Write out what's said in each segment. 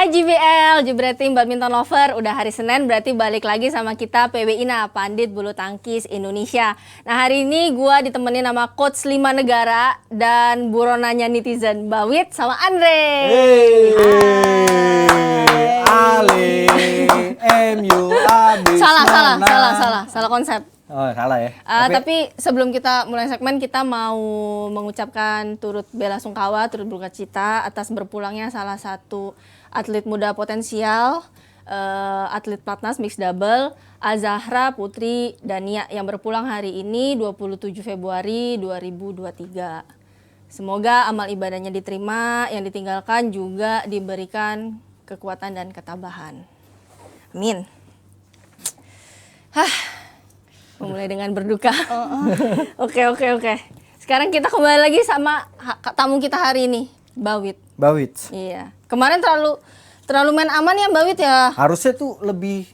Hai JBL, Jebreting Badminton Lover. Udah hari Senin berarti balik lagi sama kita PBINA, Pandit Bulu Tangkis Indonesia. Nah hari ini gue ditemenin sama Coach 5 negara dan buronanya netizen Bawit sama Andre. Ali, MU, abis Salah konsep. Oh salah ya. Tapi sebelum kita mulai segmen, kita mau mengucapkan turut bela sungkawa, turut berduka cita atas berpulangnya salah satu atlet muda potensial, atlet Platnas Mixed Double, Azahra Putri Dania yang berpulang hari ini 27 Februari 2023. Semoga amal ibadahnya diterima, yang ditinggalkan juga diberikan kekuatan dan ketabahan. Amin. Memulai dengan berduka. Oke. Sekarang kita kembali lagi sama tamu kita hari ini, Bawit. Iya. Kemarin terlalu main aman ya Bawit ya. Harusnya tuh lebih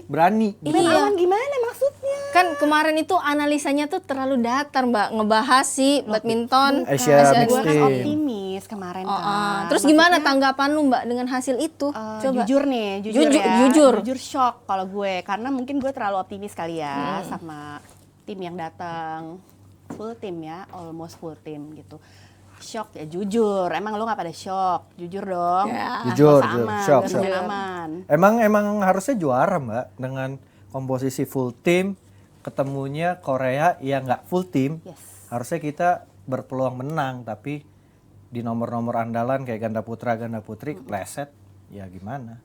berani. Main aman gimana maksudnya? Kan kemarin itu analisanya tuh terlalu datar Mbak, ngebahas si badminton Asia Gue kan Team. optimis kemarin kan. Terus gimana tanggapan lu Mbak dengan hasil itu? Coba. Jujur shock kalau gue, karena mungkin gue terlalu optimis kali ya sama tim yang datang, full tim ya, almost full tim gitu. Shock ya jujur, emang lo nggak pada shock, jujur dong. Ya. Jujur, shock. aman. Emang harusnya juara Mbak dengan komposisi full tim, ketemunya Korea yang nggak full tim. Yes. Harusnya kita berpeluang menang, tapi di nomor-nomor andalan kayak ganda putra, ganda putri kepleset, ya gimana?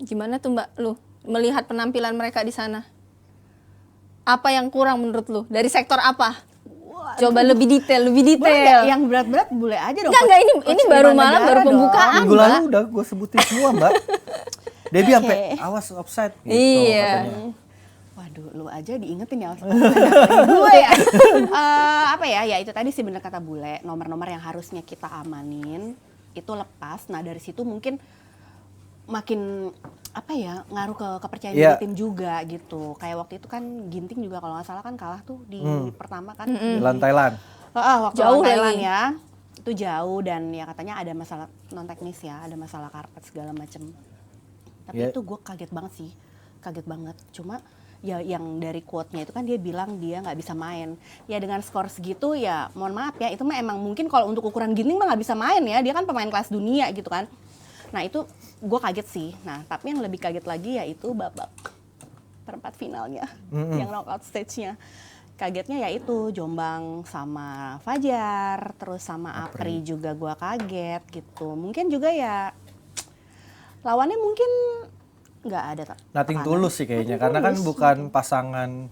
Gimana tuh Mbak lu melihat penampilan mereka di sana? Apa yang kurang menurut lu? Dari sektor apa? Coba lebih detail. Boleh yang berat-berat boleh aja dong. Enggak, ini baru malam, baru pembukaan. Minggu lalu udah gue sebutin semua Mbak. Debbie sampai awas offside gitu Iya. katanya. Waduh, lu aja diingetin ya. Gue ya. Apa ya? Ya itu tadi sih bener kata Bule, nomor-nomor yang harusnya kita amanin itu lepas. Nah dari situ mungkin makin apa ya, ngaruh ke kepercayaan diri tim juga gitu. Kayak waktu itu kan Ginting juga kalau nggak salah kan kalah tuh di pertama kan. Di Thailand. Waktu Jauh Thailand lagi. ya. Itu jauh dan ya katanya ada masalah non teknis ya, ada masalah karpet segala macem. Tapi itu gue kaget banget sih. Kaget banget. Cuma ya yang dari quote-nya itu kan dia bilang dia nggak bisa main. Ya dengan skor segitu ya mohon maaf ya, itu mah emang mungkin kalau untuk ukuran Ginting mah nggak bisa main ya. Dia kan pemain kelas dunia gitu kan. Nah itu gue kaget sih. Nah tapi yang lebih kaget lagi yaitu babak perempat finalnya, yang knockout stage-nya. Kagetnya yaitu Jombang sama Fajar, terus sama Apri juga gue kaget gitu. Mungkin juga ya lawannya mungkin nggak ada Nothing tulus sih kayaknya, karena kan bukan pasangan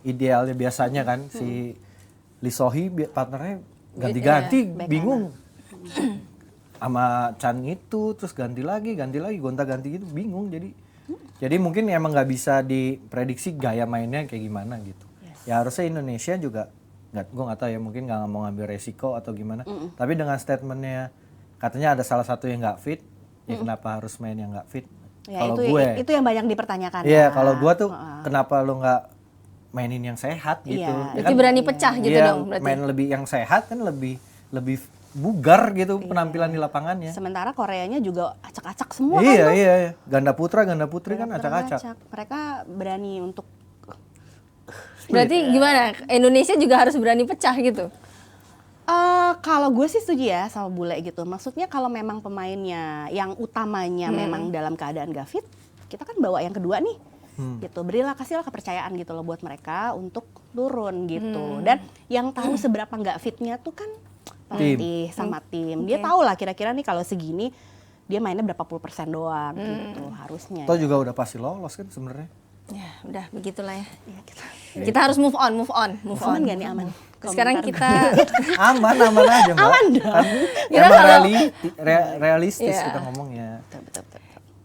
idealnya biasanya kan. Si Lee Sohee partnernya ganti-ganti, bingung. Sama Chan itu, terus ganti lagi, gonta-ganti gitu, bingung. Jadi mungkin emang nggak bisa diprediksi gaya mainnya kayak gimana gitu. Ya harusnya Indonesia juga, gue nggak tahu ya, mungkin nggak mau ngambil resiko atau gimana. Tapi dengan statementnya katanya ada salah satu yang nggak fit, ya kenapa harus main yang nggak fit? Ya, kalau itu yang banyak dipertanyakan. Iya, kalau gue tuh kenapa lu nggak mainin yang sehat gitu? Iya. Berarti berani pecah gitu dong berarti. Main lebih yang sehat kan lebih bugar gitu penampilan di lapangannya. Sementara Koreanya juga acak-acak semua Iya, kan. iya. Ganda putra putri kan acak-acak. Mereka berani untuk. Berarti gimana? Indonesia juga harus berani pecah gitu? Kalau gue sih setuju ya sama Bule gitu. Maksudnya kalau memang pemainnya yang utamanya memang dalam keadaan gak fit, kita kan bawa yang kedua nih. Gitu. Kasihlah kepercayaan gitu loh buat mereka untuk turun gitu. Dan yang tahu seberapa nggak fitnya tuh kan pelatih sama tim. Dia tahu lah kira-kira nih kalau segini dia mainnya berapa % doang gitu harusnya. Toh juga udah pasti lolos kan sebenarnya. Ya udah begitulah ya. Gitu. Kita harus move on. Aman gak nih aman? Sekarang kita aman aja Mbak. Aman dong. Kan Kita emang kalau- realistis Iya. kita ngomongnya. Betul.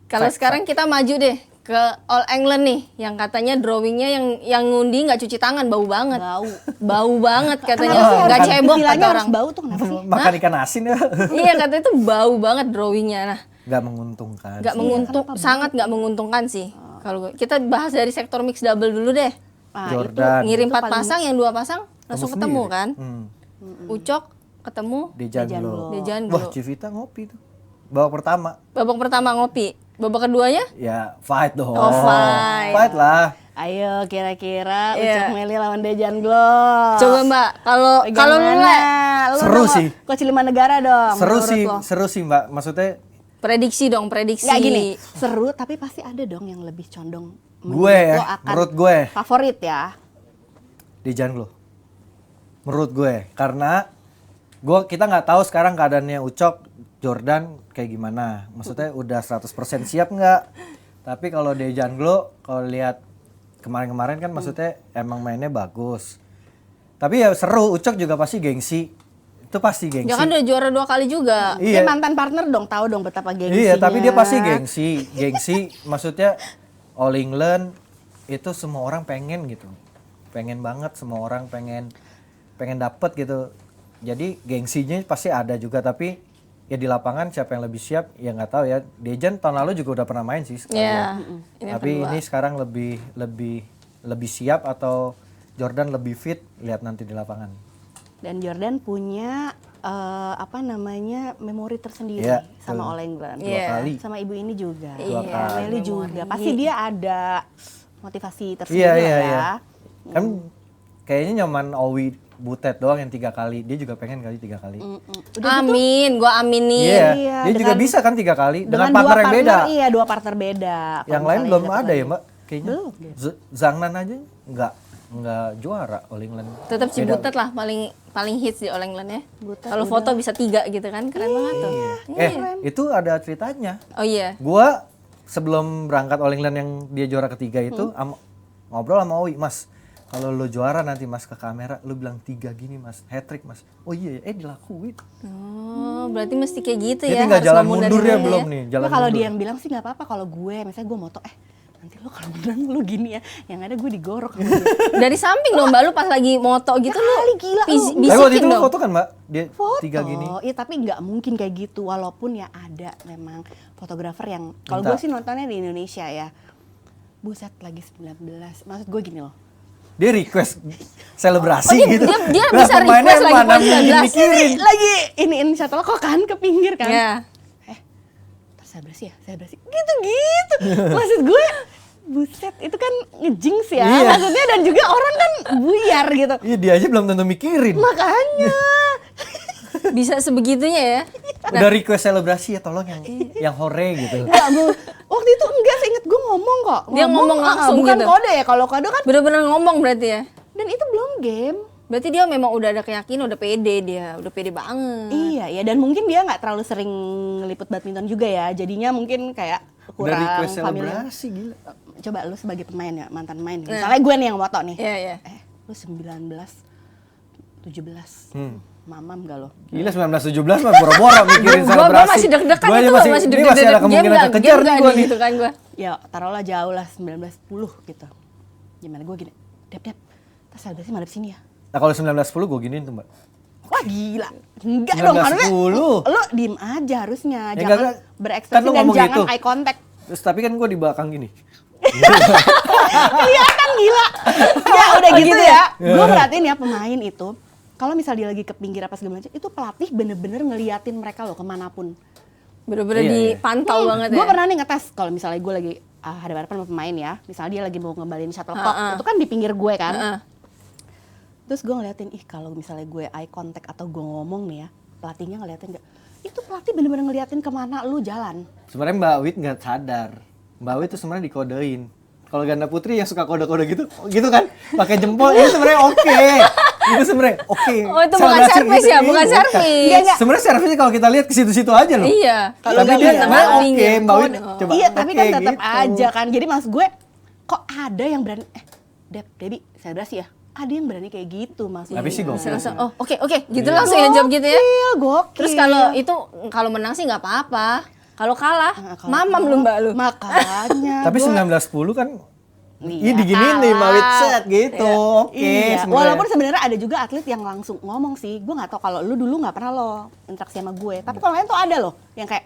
kalau sekarang kita maju deh ke All England nih, yang katanya drawingnya yang ngundi nggak cuci tangan, bau banget. Bau banget katanya, nggak cebok kata Istilahnya harus orang. bau tuh kenapa sih? Makan ikan asin ya. Iya katanya itu bau banget drawingnya. Nah, Nggak menguntungkan. sangat nggak menguntungkan sih. Kalau kita bahas dari sektor mix double dulu deh. Jordan. Ngirim itu 4 paling- pasang, yang 2 pasang langsung ketemu sendiri. kan. Ucok ketemu Dejan Glo. Dejan Wah, Glo. Civita ngopi tuh. babak pertama. Babak pertama ngopi. Babak keduanya? Ya fight dong. Oh, fight. Fight lah. Ayo kira-kira Iya. Ucok Meli lawan Dejan Gloss. Coba Mbak, kalau lu Le, Seru sih. Coach 5 negara dong. Seru sih Mbak. Maksudnya prediksi dong, prediksi. Nggak gini, seru tapi pasti ada dong yang lebih condong. menurut gue favorit ya. Dejan Glow. Menurut gue karena kita nggak tahu sekarang keadaannya Ucok Jordan kayak gimana. Maksudnya udah 100% siap nggak? Tapi kalau Dejan Glow kalau lihat kemarin-kemarin kan maksudnya emang mainnya bagus. Tapi ya seru, Ucok juga pasti gengsi. Itu pasti gengsi. Ya kan udah juara 2 kali juga. Dia Iya. mantan partner dong, tahu dong betapa gengsinya. Iya, tapi dia pasti gengsi. Gengsi maksudnya All England itu semua orang pengen gitu. Pengen banget, semua orang pengen dapet gitu. Jadi gengsinya pasti ada juga, tapi ya di lapangan siapa yang lebih siap ya nggak tahu ya. Dejan tahun lalu juga udah pernah main sih sekali. Iya. Ini yang Tapi kedua. ini sekarang lebih siap atau Jordan lebih fit, lihat nanti di lapangan. Dan Jordan punya memori tersendiri Iya, sama betul. All England. Dua kali. Sama ibu ini juga. Dua kali. Meli juga. Pasti dia ada motivasi tersendiri Iya, lah ya. iya. Kan kayaknya nyaman Owi Butet doang yang 3 kali. Dia juga pengen kali 3 kali. Amin, gua aminin. Iya, Iya, dia juga dengan- bisa kan 3 kali dengan dua partner yang beda. Iya, 2 partner beda. Yang Kalau lain misalnya belum dapet ada lagi. ya, Mbak? Kayaknya. Belum. Zhangnan aja nggak juara All England. Tetap Beda. Cibutet lah paling hits di All England ya. Butet Kalau foto bisa 3 gitu kan, keren banget tuh. Itu ada ceritanya. Oh iya. Gua sebelum berangkat All England yang dia juara ketiga itu ngobrol sama Owi, Mas. Kalau lo juara nanti Mas ke kamera, lo bilang 3 gini Mas, hat-trick Mas. Oh iya, dilakuin. Oh, berarti mesti kayak gitu Dia ya. tinggal harus jalan ngomong dari mundur ya dulu belum nih, jalan Nah, kalau mundur. dia yang bilang sih nggak apa-apa kalau gue misalnya gue moto nanti lo kalau beneran lo gini ya yang ada gue digorok sama dia. Dari samping dong Mbak, lu pas lagi moto gitu lu kali, gila lu. Tapi waktu bisikin itu lo dong. foto kan Mbak, dia Foto, 3 gini. iya tapi nggak mungkin kayak gitu walaupun ya ada memang fotografer yang kalau Minta. gue sih nontonnya di Indonesia ya buset lagi 19 maksud gue gini loh Dia request selebrasi Oh, gitu. dia Lah, bisa pemainnya request lagi mana poin mungkin 19. mikirin. lagi iniin shuttle kok kan ke pinggir kan Iya. terus selebrasi gitu maksud gue buset itu kan ngejinx ya Iya. maksudnya dan juga orang kan buyar gitu Iya, dia aja belum tentu mikirin. makanya Bisa sebegitunya ya. Udah request selebrasi ya tolong yang hore gitu. Enggak, waktu itu enggak seinget gue ngomong kok. Dia ngomong langsung bukan gitu? kode ya, kalau kode kan Bener-bener ngomong berarti ya. dan itu belum game. Berarti dia memang udah ada keyakinan, udah pede dia, udah pede banget. Iya ya dan mungkin dia nggak terlalu sering ngeliput badminton juga ya, jadinya mungkin kayak Udah kurang request familiar. selebrasi gila. Coba lu sebagai pemain ya, mantan pemain. Nih. Misalnya gue nih yang foto nih. Iya, iya. Lu 19 17. Mamam gak lo? Gila 1917 mah boro-boro mikirin Gua selebrasi. masih deg-degan Gua aja itu, masih masih ini deg-degan. masih ada kemungkinan kekejar nih gua nih. gitu kan gua. Ya taruhlah jauh lah 19 10 gitu. Gimana gue gini, Dep, tas selebrasi madep sini ya. Nah kalau 1910 gue giniin tuh Mbak. Wah gila, enggak dong harusnya 1910. lo diem aja harusnya, Ya, jangan enggak, berekspresi kan lo dan ngomong jangan gitu. eye contact. Terus tapi kan gue di belakang gini. Kelihatan gila. Ya udah gitu ya. Gue perhatiin ya pemain itu, kalau misal dia lagi ke pinggir apa segala macam, itu pelatih bener-bener ngeliatin mereka loh kemanapun. Bener-bener Iya, iya. dipantau banget ya. Gue pernah nih ngetes kalau misalnya gue lagi hadapan sama pemain ya, misalnya dia lagi mau ngembalin shuttlecock, itu kan di pinggir gue kan. Terus gue ngeliatin, kalau misalnya gue eye contact atau gue ngomong nih ya, pelatihnya ngeliatin gak? Itu pelatih bener-bener ngeliatin kemana lu jalan. Sebenarnya Mbak Wit nggak sadar. Mbak Wit tuh sebenarnya dikodein. Kalau ganda putri yang suka kode-kode gitu kan, pakai jempol itu sebenarnya oke. Itu sebenarnya oke. Oh, itu bukan Selebrasi servis gitu, ya, bukan iya, servis. Enggak. Sebenarnya servisnya kalau kita lihat ke situ-situ aja loh. Iya. Kalau Tapi nggak dia bisa sebenarnya banting oke, ya, Mbak Wit kode. coba. Iya, tapi oke, kan tetap gitu. aja kan. Jadi maksud gue, kok ada yang berani, Debbie, selebrasi ya? Ada yang berani kayak gitu maksudnya. Tapi sih gokil. Langsung, oh oke, gitu langsung ya jawab gitu ya. Gokil. Terus kalau menang sih nggak apa-apa. Kalau kalah, Kalau mamam lu Mbak lu. Makanya. Tapi gua- 1910 kan Iya, ini diginiin nih Mbak Wit kalah. set gitu. Oke, Iya. sebenarnya. Walaupun sebenarnya ada juga atlet yang langsung ngomong sih. Gue nggak tahu kalau lu dulu nggak pernah lo interaksi sama gue. Tapi kalau lain tuh ada loh yang kayak,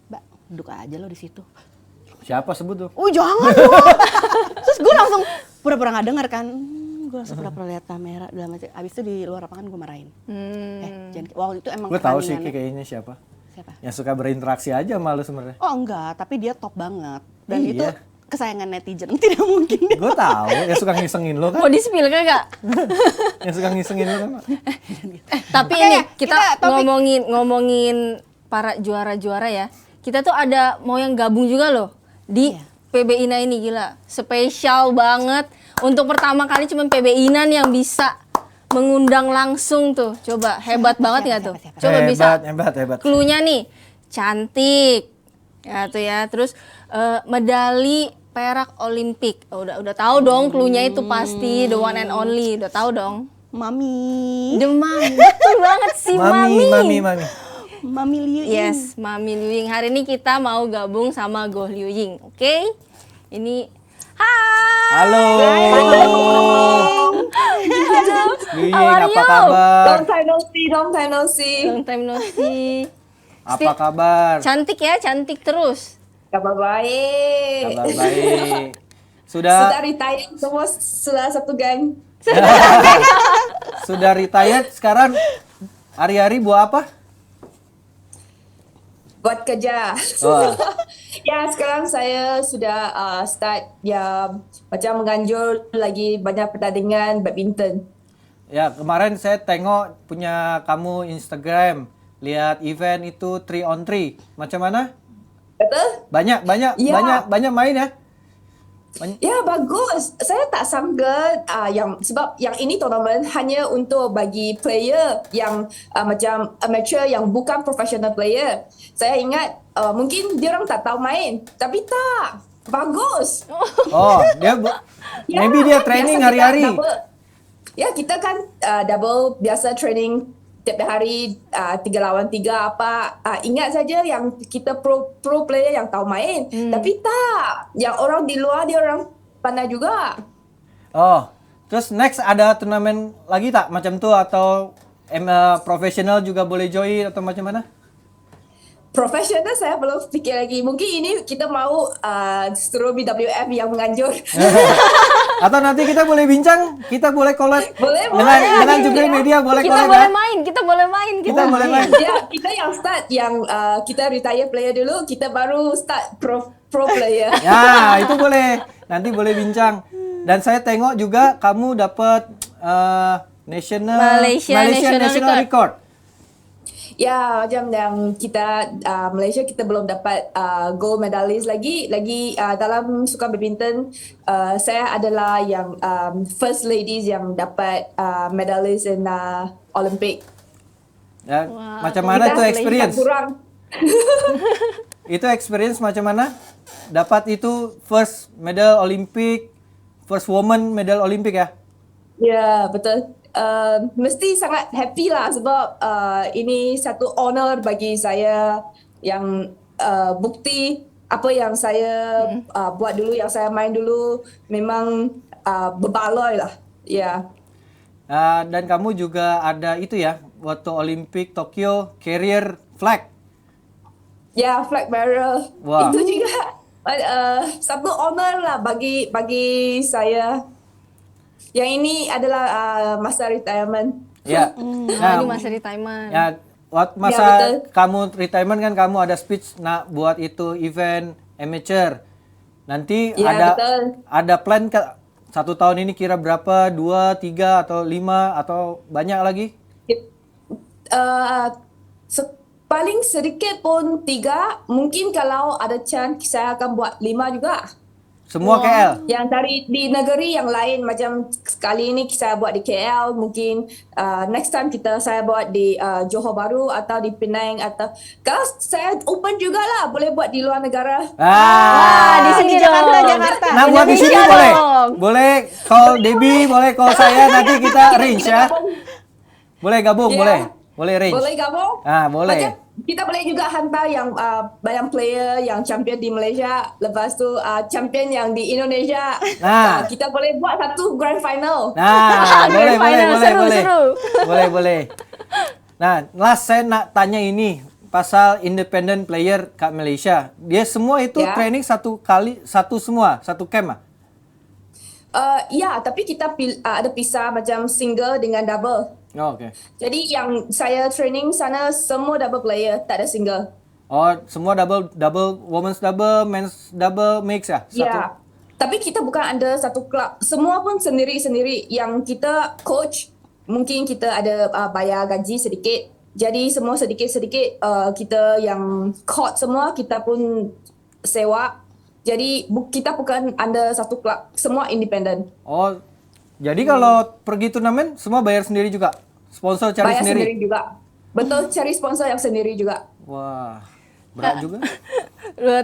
Mbak, duduk aja lo di situ. Siapa sebut tuh? Jangan dong. Terus gue langsung pura-pura nggak dengar kan. Gue langsung pura-pura lihat kamera dalam macam. Abis itu di luar lapangan gue marahin. Jangan. Waktu itu emang Gue tahu sih pertandingannya- kayaknya siapa. Siapa? Yang suka berinteraksi aja malu sebenarnya. Oh enggak, tapi dia top banget. Dan Iya. itu kesayangan netizen, tidak mungkin. Gue tahu, yang suka ngisengin lo kan. Mau di-spill kagak? Yang suka ngisengin lo kan. Tapi Oke, ini kita kita ngomongin para juara-juara ya. Kita tuh ada mau yang gabung juga loh di Iya. PB Ina ini, gila. Spesial banget. Untuk pertama kali cuma PB Inan yang bisa mengundang langsung tuh. Coba hebat banget nggak tuh? siapa? Coba bisa. Hebat. Cluenya nih, cantik. Ya tuh ya. Terus medali perak Olimpik. Udah tahu dong cluenya itu pasti the one and only. Udah tahu dong. Mami. The Mami. Betul banget sih Mami. Mami Liu Ying. Yes, Mami Liu Ying. Hari ini kita mau gabung sama Go Liu Ying, oke? Ini, hai. Halo. Liu How Ying, are apa you? kabar? Long time no see, long time no see. Long time no see. Apa kabar? Cantik ya, cantik terus. Kabar baik. Kabar baik. Sudah Sudah retire semua, sudah satu gang. sudah retired sekarang hari-hari buat apa? Buat kerja. Wah. Ya, sekarang saya sudah start ya macam menganjur lagi banyak pertandingan badminton. Ya, kemarin saya tengok punya kamu Instagram, lihat event itu 3 on 3. Macam mana? Betul? Banyak Ya. main ya? Ya, bagus. Saya tak sangka sebab yang ini tournament hanya untuk bagi player yang macam amateur yang bukan professional player. Saya ingat mungkin dia orang tak tahu main, tapi tak. Bagus. Oh, Ya, maybe dia kan training biasa kita hari-hari. Ya, kita kan double biasa training tiap hari 3 lawan 3 apa. Ingat saja yang kita pro player yang tahu main. Tapi tak. Yang orang di luar dia orang pandai juga. Oh, terus next ada turnamen lagi tak macam tu atau profesional juga boleh join atau macam mana? Profesional saya belum fikir lagi. Mungkin ini kita mau suruh BWF yang menganjur. Atau nanti kita boleh bincang, kita boleh collab Boleh, dengan boleh. Jupri Ya. Media boleh Kita collab boleh ya? main, kita boleh main. Kita boleh main. Ya, kita yang start yang kita retire player dulu, kita baru start pro player. Ya, itu boleh. Nanti boleh bincang. Dan saya tengok juga kamu dapat Malaysia National Record. Ya, macam yang kita Malaysia kita belum dapat gold medalist lagi dalam sukan badminton. Saya adalah yang first ladies yang dapat medalist in Olympic. Ya, Wah, macam mana Kita tuh experience? kurang. Itu experience macam mana? Dapat itu first medal Olympic, first woman medal Olympic ya? Ya, betul. Mesti sangat happy lah sebab ini satu honor bagi saya yang bukti apa yang saya buat dulu, yang saya main dulu memang berbaloi lah. Ya. Dan kamu juga ada itu ya, waktu Olimpik Tokyo carrier flag. Ya, flag bearer. Wah. Itu juga satu honor lah bagi saya. Yang ini adalah masa retirement. Ya. Ini masa retirement. Ya, waktu masa Ya, betul. kamu retirement kan kamu ada speech nak buat itu event amateur. Nanti Ya, betul. ada plan ke 1 tahun ini kira berapa? 2, 3 atau 5 atau banyak lagi? Paling sedikit pun 3. Mungkin kalau ada chance saya akan buat 5 juga. Semua KL. Yang dari di negeri yang lain, macam sekali ini saya buat di KL, mungkin next time saya buat di Johor Bahru atau di Penang, atau kalau saya open juga lah boleh buat di luar negara. Di sini di Jakarta, dong. Jakarta. Nah, buat di sini Indonesia boleh. dong. Boleh call Debbie, boleh call saya, nanti kita arrange ya. Boleh gabung, Ya. boleh. Boleh arrange. Boleh gabung? Boleh. Macam kita boleh juga hantar yang banyak player yang champion di Malaysia, lepas tu champion yang di Indonesia. Nah. Kita boleh buat satu grand final. Nah, boleh, boleh, Final, boleh, seru, boleh. seru. Boleh, boleh. Nah, last saya nak tanya ini pasal independent player kat Malaysia. Dia semua itu Ya. training satu camp ah? Ya, tapi kita ada pisah macam single dengan double. Oh, oke. Jadi yang saya training sana semua double player, tak ada single. Oh, semua double, women's double, men's double mix ya? Satu. Ya, tapi kita bukan ada satu klub. Semua pun sendiri-sendiri. Yang kita coach, mungkin kita ada bayar gaji sedikit. Jadi semua sedikit-sedikit kita yang court semua kita pun sewa. Jadi kita bukan ada satu klub. Semua independen. Oh, jadi kalau pergi turnamen semua bayar sendiri juga? Sponsor cari Bayar sendiri? sendiri juga. Betul, cari sponsor yang sendiri juga. Wah, berat juga.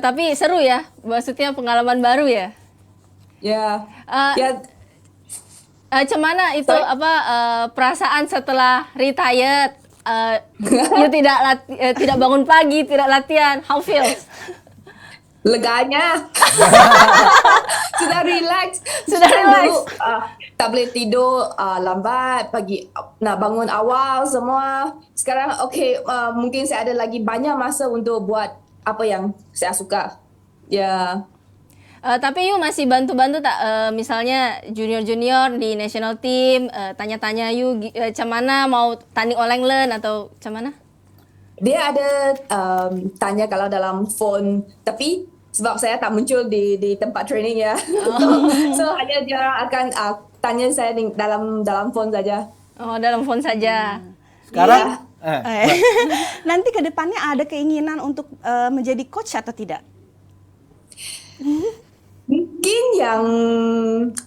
Tapi seru ya, maksudnya pengalaman baru ya. Ya, Eh, ya. Cemana itu Sorry? perasaan setelah retired? You tidak bangun pagi, tidak latihan. How feels? Leganya. Sudah relax. Sudah relax. Dulu, tak boleh tidur lambat, pagi nak bangun awal semua. Sekarang mungkin saya ada lagi banyak masa untuk buat apa yang saya suka. Ya. Tapi you masih bantu-bantu tak? Misalnya junior-junior di national team, tanya-tanya you, cemana mau tanding All-England atau cemana? Dia ada tanya kalau dalam phone, tapi sebab saya tak muncul di tempat training ya. So hanya dia akan tanya saya dalam phone saja. Oh, dalam phone saja. Sekarang, Nanti ke depannya ada keinginan untuk menjadi coach atau tidak? Mungkin yang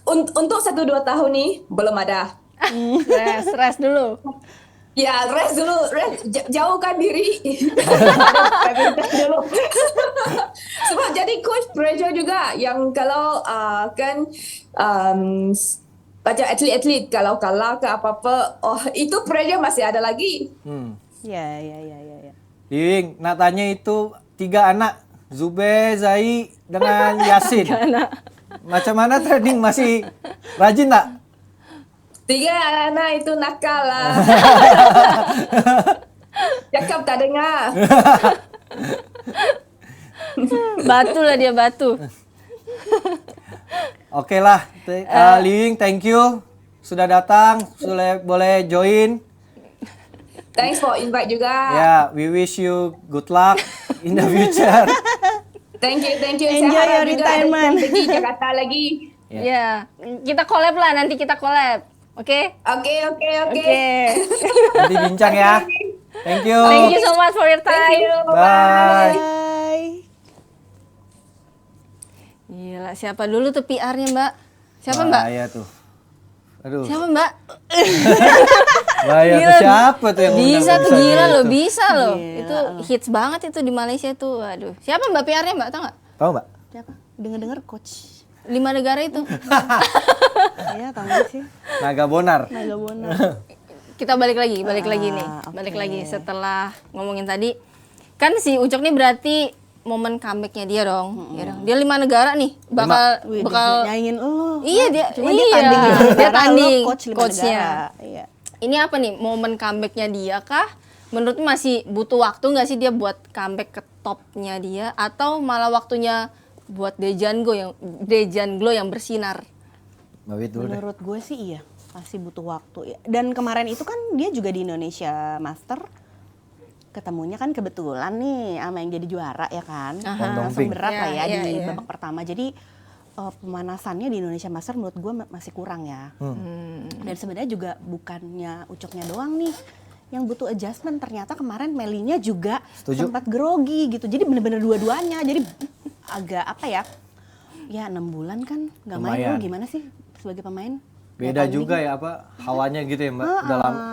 untuk 1-2 tahun nih belum ada. Rest dulu. Ya, rest dulu, jauhkan diri. Dulu. Sebab jadi coach pressure juga yang kalau kan macam atlet-atlet kalau kalah ke apa-apa, itu pressure masih ada lagi. Ya. Liwing, nak tanya itu 3 anak, Zube, Zai, dengan Yasin. Macam mana training, masih rajin tak? 3 anak itu nakal lah. Cakap tak dengar. Batu lah dia, batu. Oke lah, Liwing, thank you sudah datang, sudah boleh join. Thanks for invite juga. Ya, we wish you good luck in the future. Thank you. Enjoy Saya harap your juga retirement. ada pergi Jakarta lagi. Ya, kita collab lah, nanti kita collab. Oke? Oke. Oke. Nanti bincang ya. Thank you. Thank you so much for your Thank time. you. Bye. Bye. Gila, siapa dulu tuh PR-nya, Mbak? Siapa, Mbak? Bahaya tuh. Aduh. Siapa, Mbak? Bahaya tuh, Gila. siapa tuh yang Bisa undang tuh, saya gila itu? loh, bisa loh. Gila. Itu hits banget itu di Malaysia tuh. Waduh. Siapa Mbak PR-nya, Mbak? Tahu nggak? Tahu Mbak? Siapa? Dengar-dengar coach. 5 negara itu. Iya, tahu nggak sih? Naga Bonar. Naga Bonar. Kita balik lagi nih. oke. Balik lagi setelah ngomongin tadi. Kan si Ucok nih berarti momen comeback-nya dia dong. Ya dong. Dia 5 negara nih Wih, bakal nyanyiin lu. Iya, dia- Cuma dia iya, tanding lima dia negara, lu tanding, coach 5 coachnya. negara. Iya. Ini apa nih, momen comeback-nya dia kah? Menurutmu masih butuh waktu nggak sih dia buat comeback ke topnya dia, atau malah waktunya buat Dejan Glow yang bersinar? Mbak Wit dulu deh. Menurut gue sih iya, pasti butuh waktu. Dan kemarin itu kan dia juga di Indonesia Master, ketemunya kan kebetulan nih sama yang jadi juara ya kan. Aha. Langsung berat Iya, lah ya iya, di iya. babak pertama. Jadi pemanasannya di Indonesia Master menurut gue masih kurang ya. Dan sebenarnya juga bukannya Ucoknya doang nih yang butuh adjustment. Ternyata kemarin Melinya juga Setuju. sempat grogi gitu. Jadi bener-bener dua-duanya. Jadi agak apa ya? Ya 6 bulan kan nggak main. Lumayan. Lu gimana sih sebagai pemain? Beda Nggak juga ya apa hawanya gitu ya Mbak.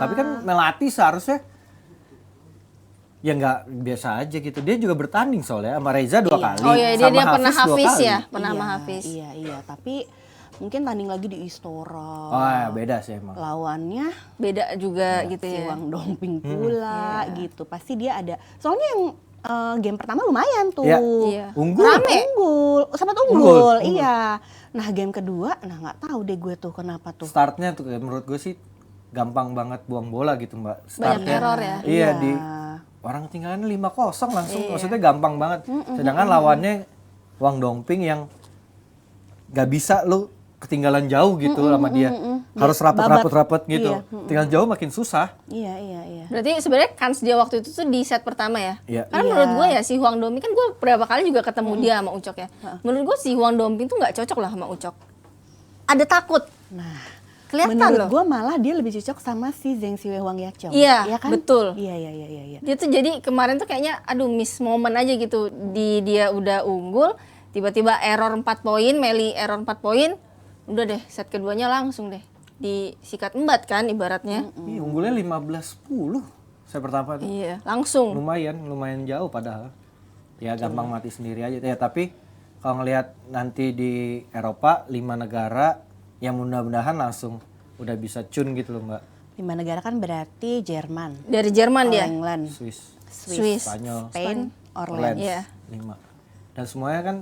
Tapi kan melatih seharusnya ya nggak biasa aja gitu. Dia juga bertanding soalnya sama Reza 2 kali. Oh iya, dia sama pernah Hafiz 2 Hafiz kali. ya, pernah sama Iya, Hafiz. Iya, tapi mungkin tanding lagi di Istora. Oh ya, beda sih emang. Lawannya Beda juga gitu si ya. Wang Dongping pula gitu. Pasti dia ada. Soalnya yang game pertama lumayan tuh. Iya. Iya. Unggul. Sempat Unggul. unggul. Iya. Nah, game kedua nggak tahu deh gue tuh kenapa tuh. Startnya tuh menurut gue sih gampang banget buang bola gitu Mbak. Startnya. error ya? Iya, di orang tinggalan 5-0 langsung. Maksudnya gampang banget. Sedangkan lawannya Wang Dongping yang gak bisa lu ketinggalan jauh gitu sama dia. harus rapet gitu. Iya. Tinggal jauh makin susah. Iya. Berarti sebenarnya kans dia waktu itu tuh di set pertama ya? Iya. Karena menurut gue ya si Hwang Domi kan gue berapa kali juga ketemu dia sama Ucok ya. Menurut gue si Hwang Domi tuh nggak cocok lah sama Ucok. Ada takut. Nah, Kelihatan menurut loh. gue malah dia lebih cocok sama si Zheng Siwei Hwang Yachong. Iya, kan? betul. Iya. Dia tuh jadi kemarin tuh kayaknya aduh miss moment aja gitu. Dia udah unggul, tiba-tiba error 4 poin, Meli error 4 poin. Udah deh, set keduanya langsung deh disikat embat kan ibaratnya. Ih, unggulnya 15-10 saya pertama tuh. Iya, langsung. Lumayan jauh padahal. Ya gampang mati sendiri aja. Ya tapi kalau ngelihat nanti di Eropa 5 negara yang mudah-mudahan langsung udah bisa cun gitu loh Mbak. 5 negara kan berarti Jerman, Dari Jerman dia. England, Swiss, Swiss. Spanyol, Spain, Orleans. Iya. 5. Dan semuanya kan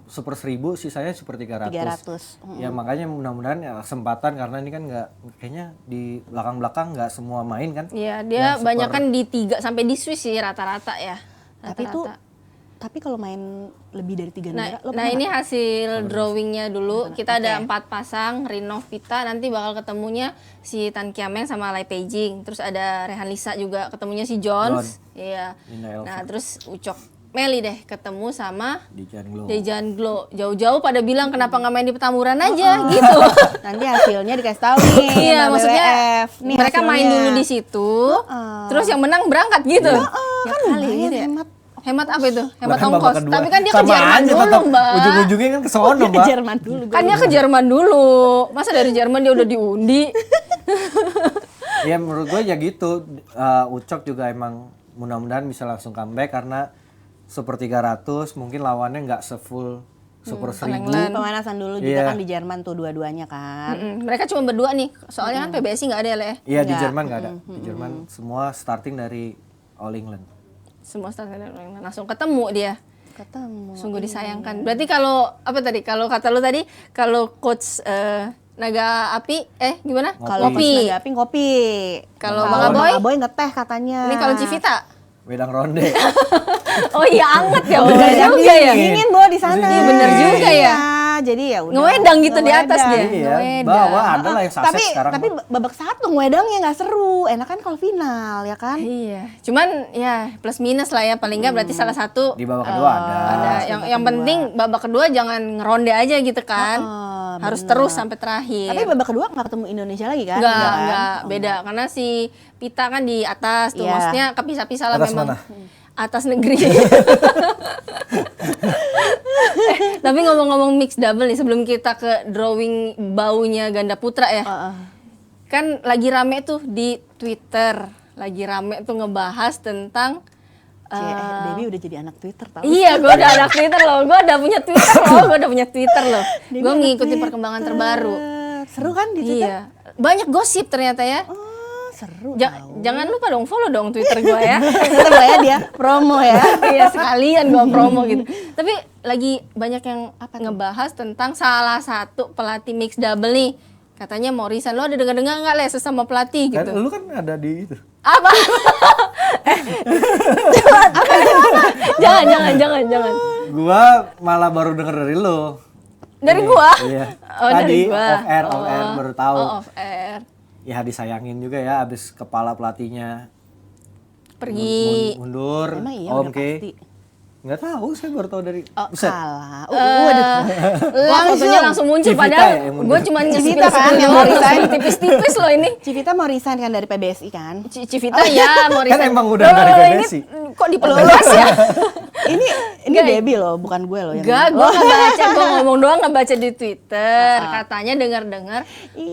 super 1000, sisanya super 300. 300. Ya makanya mudah-mudahan ya kesempatan karena ini kan nggak kayaknya di belakang-belakang nggak semua main kan. Iya, dia banyak kan di 3 sampai di Swiss sih rata-rata ya. Tapi kalau main lebih dari 3 negara, lo Nah pernah ini nggak? hasil drawingnya dulu. Kita ada 4 pasang, Rinov Vita, nanti bakal ketemunya si Tan Kiameng sama Lai Peijing. Terus ada Rehan Lisa juga, ketemunya si Jones. Iya. Linda Elfie. Nah terus Ucok Meli deh ketemu sama Dejan Glow. Dejan Glow. Jauh-jauh pada bilang kenapa nggak main di Petamburan aja gitu. Nanti hasilnya dikasih tahu nih. Iya, sama maksudnya WWF. Nih mereka main hasilnya. dulu di situ, terus yang menang berangkat gitu. Ya kan kali lumayan gitu ya. hemat. Apa itu? Hemat Bahkan babak ongkos. kedua. Tapi kan dia ke Sama Jerman aja dulu, tetap Mbak. Ujung-ujungnya kan ke sono, Ke Mbak. Jerman dulu. Kan dia ke Jerman dulu. Masa dari Jerman dia udah diundi? Ya menurut gue ya gitu. Ucok juga emang mudah-mudahan bisa langsung comeback karena Super 300 mungkin lawannya nggak sefull Super 1000. Pemanasan dulu juga Iya. kan di Jerman tuh dua-duanya kan. Mereka cuma berdua nih. Soalnya kan PBSI nggak ada ya, Le. Iya di Nggak. Jerman nggak ada. Di Jerman semua starting dari All England. Semua starter langsung ketemu dia. Ketemu. Sungguh disayangkan. Berarti kalau apa tadi? Kalau kata lu tadi, kalau coach Naga Api, gimana? Kalau Kopi. Mas Nagapi ngopi. Kalau Bang Aboy? Bang Aboy ngeteh katanya. Ini kalau Civita? Wedang ronde. Oh iya anget ya, Oh, bener iya, juga ya. Dingin Bo di sana. Iya, bener juga ya. Iya, jadi ya udah. Ngewedang gitu di atas Ngewedang. dia. Iya, Ngewedang. bawa ada lah yang saset Tapi sekarang. tapi babak satu ngewedangnya nggak seru. Enak kan kalau final ya kan? Iya, cuman ya plus minus lah ya, paling nggak berarti salah satu Di babak kedua ada. yang penting babak kedua jangan ngeronde aja gitu kan. Harus bener. terus sampai terakhir. Tapi babak kedua nggak ketemu Indonesia lagi kan? Enggak, beda karena si Pita kan di atas tuh, Iya. maksudnya kepisah-pisah lah Atas memang. mana? Atas negeri. Tapi ngomong-ngomong mix double nih, sebelum kita ke drawing baunya ganda putra ya. Kan lagi rame tuh di Twitter, lagi rame tuh ngebahas tentang Debbie udah jadi anak Twitter tau? iya, gue udah ada Twitter loh, gue udah punya Twitter loh, gue ngikutin perkembangan terbaru. Seru kan di Twitter? Iya, banyak gosip ternyata ya. Oh, seru. Jangan lupa dong follow dong Twitter gue ya. Twitter lah ya dia promo ya. Iya sekalian gue promo gitu. Tapi lagi banyak yang ngebahas tentang salah satu pelatih mix double nih. Katanya mau resign. Lo ada dengar-dengar nggak Le sesama pelatih Kan gitu? lu kan ada di itu. Apa? Jangan. Gua malah baru denger dari lu. Dari Ini, gua? Iya. Oh, Tadi dari gua. off air baru tahu. Oh, off air. Ya disayangin juga ya abis kepala pelatihnya Pergi. mundur. Emang iya Om udah K. pasti. Nggak tahu, saya baru tahu dari Oh, Buset. kalah. Waduh. Wah, fotonya langsung muncul Civita padahal ya yang mundur. gue cuma Civita kan yang mau resign. tipis-tipis loh ini. Civita mau resign kan dari PBSI kan? Civita ya mau resign. Kan emang udah Loh, dari ini PBSI. kok diperluas ya? ini Enggak. Debbie loh, bukan gue loh yang. Enggak, gue nggak baca, gue ngomong doang nggak baca di Twitter. Katanya dengar-dengar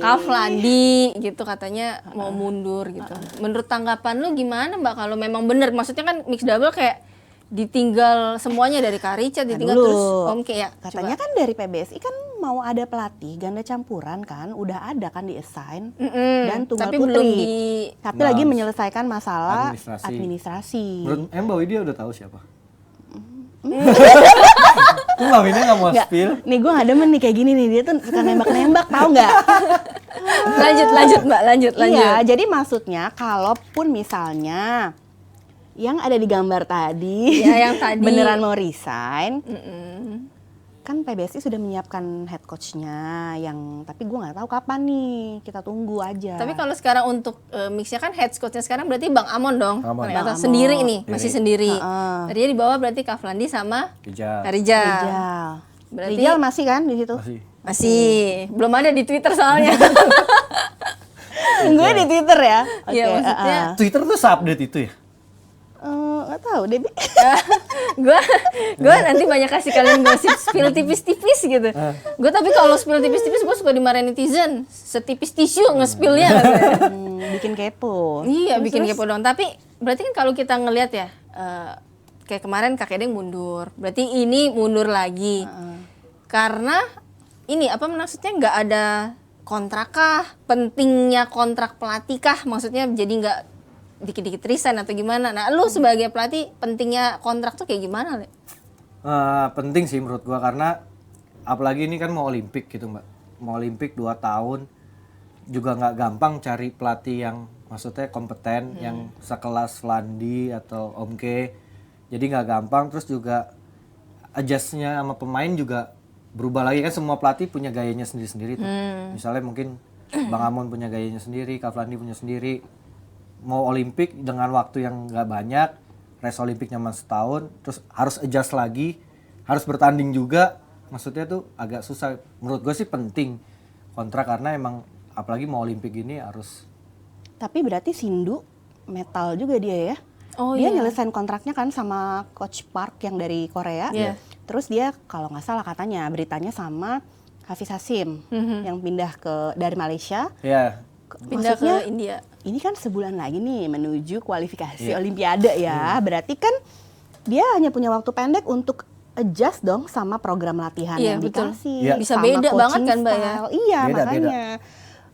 Kavlandi gitu katanya mau mundur gitu. Menurut tanggapan lu gimana Mbak kalau memang bener? Maksudnya kan mix double kayak ditinggal semuanya dari Karica, ditinggal Dulu. terus Om K ya. Katanya kan dari PBSI kan mau ada pelatih ganda campuran kan, udah ada kan di assign dan tunggal Tapi putri. belum di- Tapi Nah, lagi menyelesaikan masalah administrasi. administrasi. Menurut Mbak Widya udah tahu siapa? Tuh Mbak Widya nggak mau Nggak, spill. nih gue gak demen nih kayak gini nih, dia tuh suka nembak-nembak tahu nggak? lanjut Mbak, lanjut. Iya, jadi maksudnya kalaupun misalnya yang ada di gambar tadi, Ya, yang tadi. beneran mau resign, kan PBSI sudah menyiapkan head coach-nya yang tapi gue nggak tahu kapan nih, kita tunggu aja. Tapi kalau sekarang untuk mixnya kan head coach-nya sekarang berarti Bang Amon dong. Amon. Ternyata Bang Amon. sendiri nih, masih sendiri. Heeh. Dia di bawah berarti Kaflandi sama Rijal. Rijal. Rijal. Berarti- Rijal masih kan di situ? Masih. Masih, belum ada di Twitter soalnya. Gue di Twitter ya. Iya, Oke, maksudnya Twitter tuh update itu ya? nggak tahu deh. gue nanti banyak kasih kalian gosip spill tipis-tipis gitu. Gue tapi kalau spill tipis-tipis gue suka dimarahin netizen. Setipis tisu nge-spillnya katanya. Bikin kepo. Iya, bikin kepo dong. Tapi berarti kan kalau kita ngelihat ya, kayak kemarin Kak Edeng mundur. Berarti ini mundur lagi. Karena ini apa maksudnya nggak ada kontrak kah? Pentingnya kontrak pelatih kah? Maksudnya jadi nggak dikit-dikit resign atau gimana? Nah, lu sebagai pelatih pentingnya kontrak tuh kayak gimana, Le? Penting sih menurut gua karena apalagi ini kan mau Olimpik gitu Mbak. Mau Olimpik 2 tahun juga nggak gampang cari pelatih yang maksudnya kompeten yang sekelas Landi atau Omke. Jadi nggak gampang, terus juga adjustnya sama pemain juga berubah lagi kan, semua pelatih punya gayanya sendiri-sendiri tuh. Misalnya mungkin Bang Amon punya gayanya sendiri, Kak Landi punya sendiri. Mau Olimpik dengan waktu yang nggak banyak, race Olimpiknya masih setahun, terus harus adjust lagi, harus bertanding juga, maksudnya tuh agak susah. Menurut gue sih penting kontrak karena emang apalagi mau Olimpik ini harus. Tapi berarti Sindu metal juga dia ya? Oh, dia iya. nyelesain kontraknya kan sama Coach Park yang dari Korea. Iya. Terus dia kalau nggak salah katanya beritanya sama Hafiz Hasim yang pindah dari Malaysia. Ya, Pindah Maksudnya, ke India. ini kan sebulan lagi nih menuju kualifikasi Olimpiade ya. Berarti kan dia hanya punya waktu pendek untuk adjust dong sama program latihan Iya, yang betul. dikasih. Iya. Bisa sama beda coaching banget kan, Mbak, ya? style. Iya, Beda, makanya.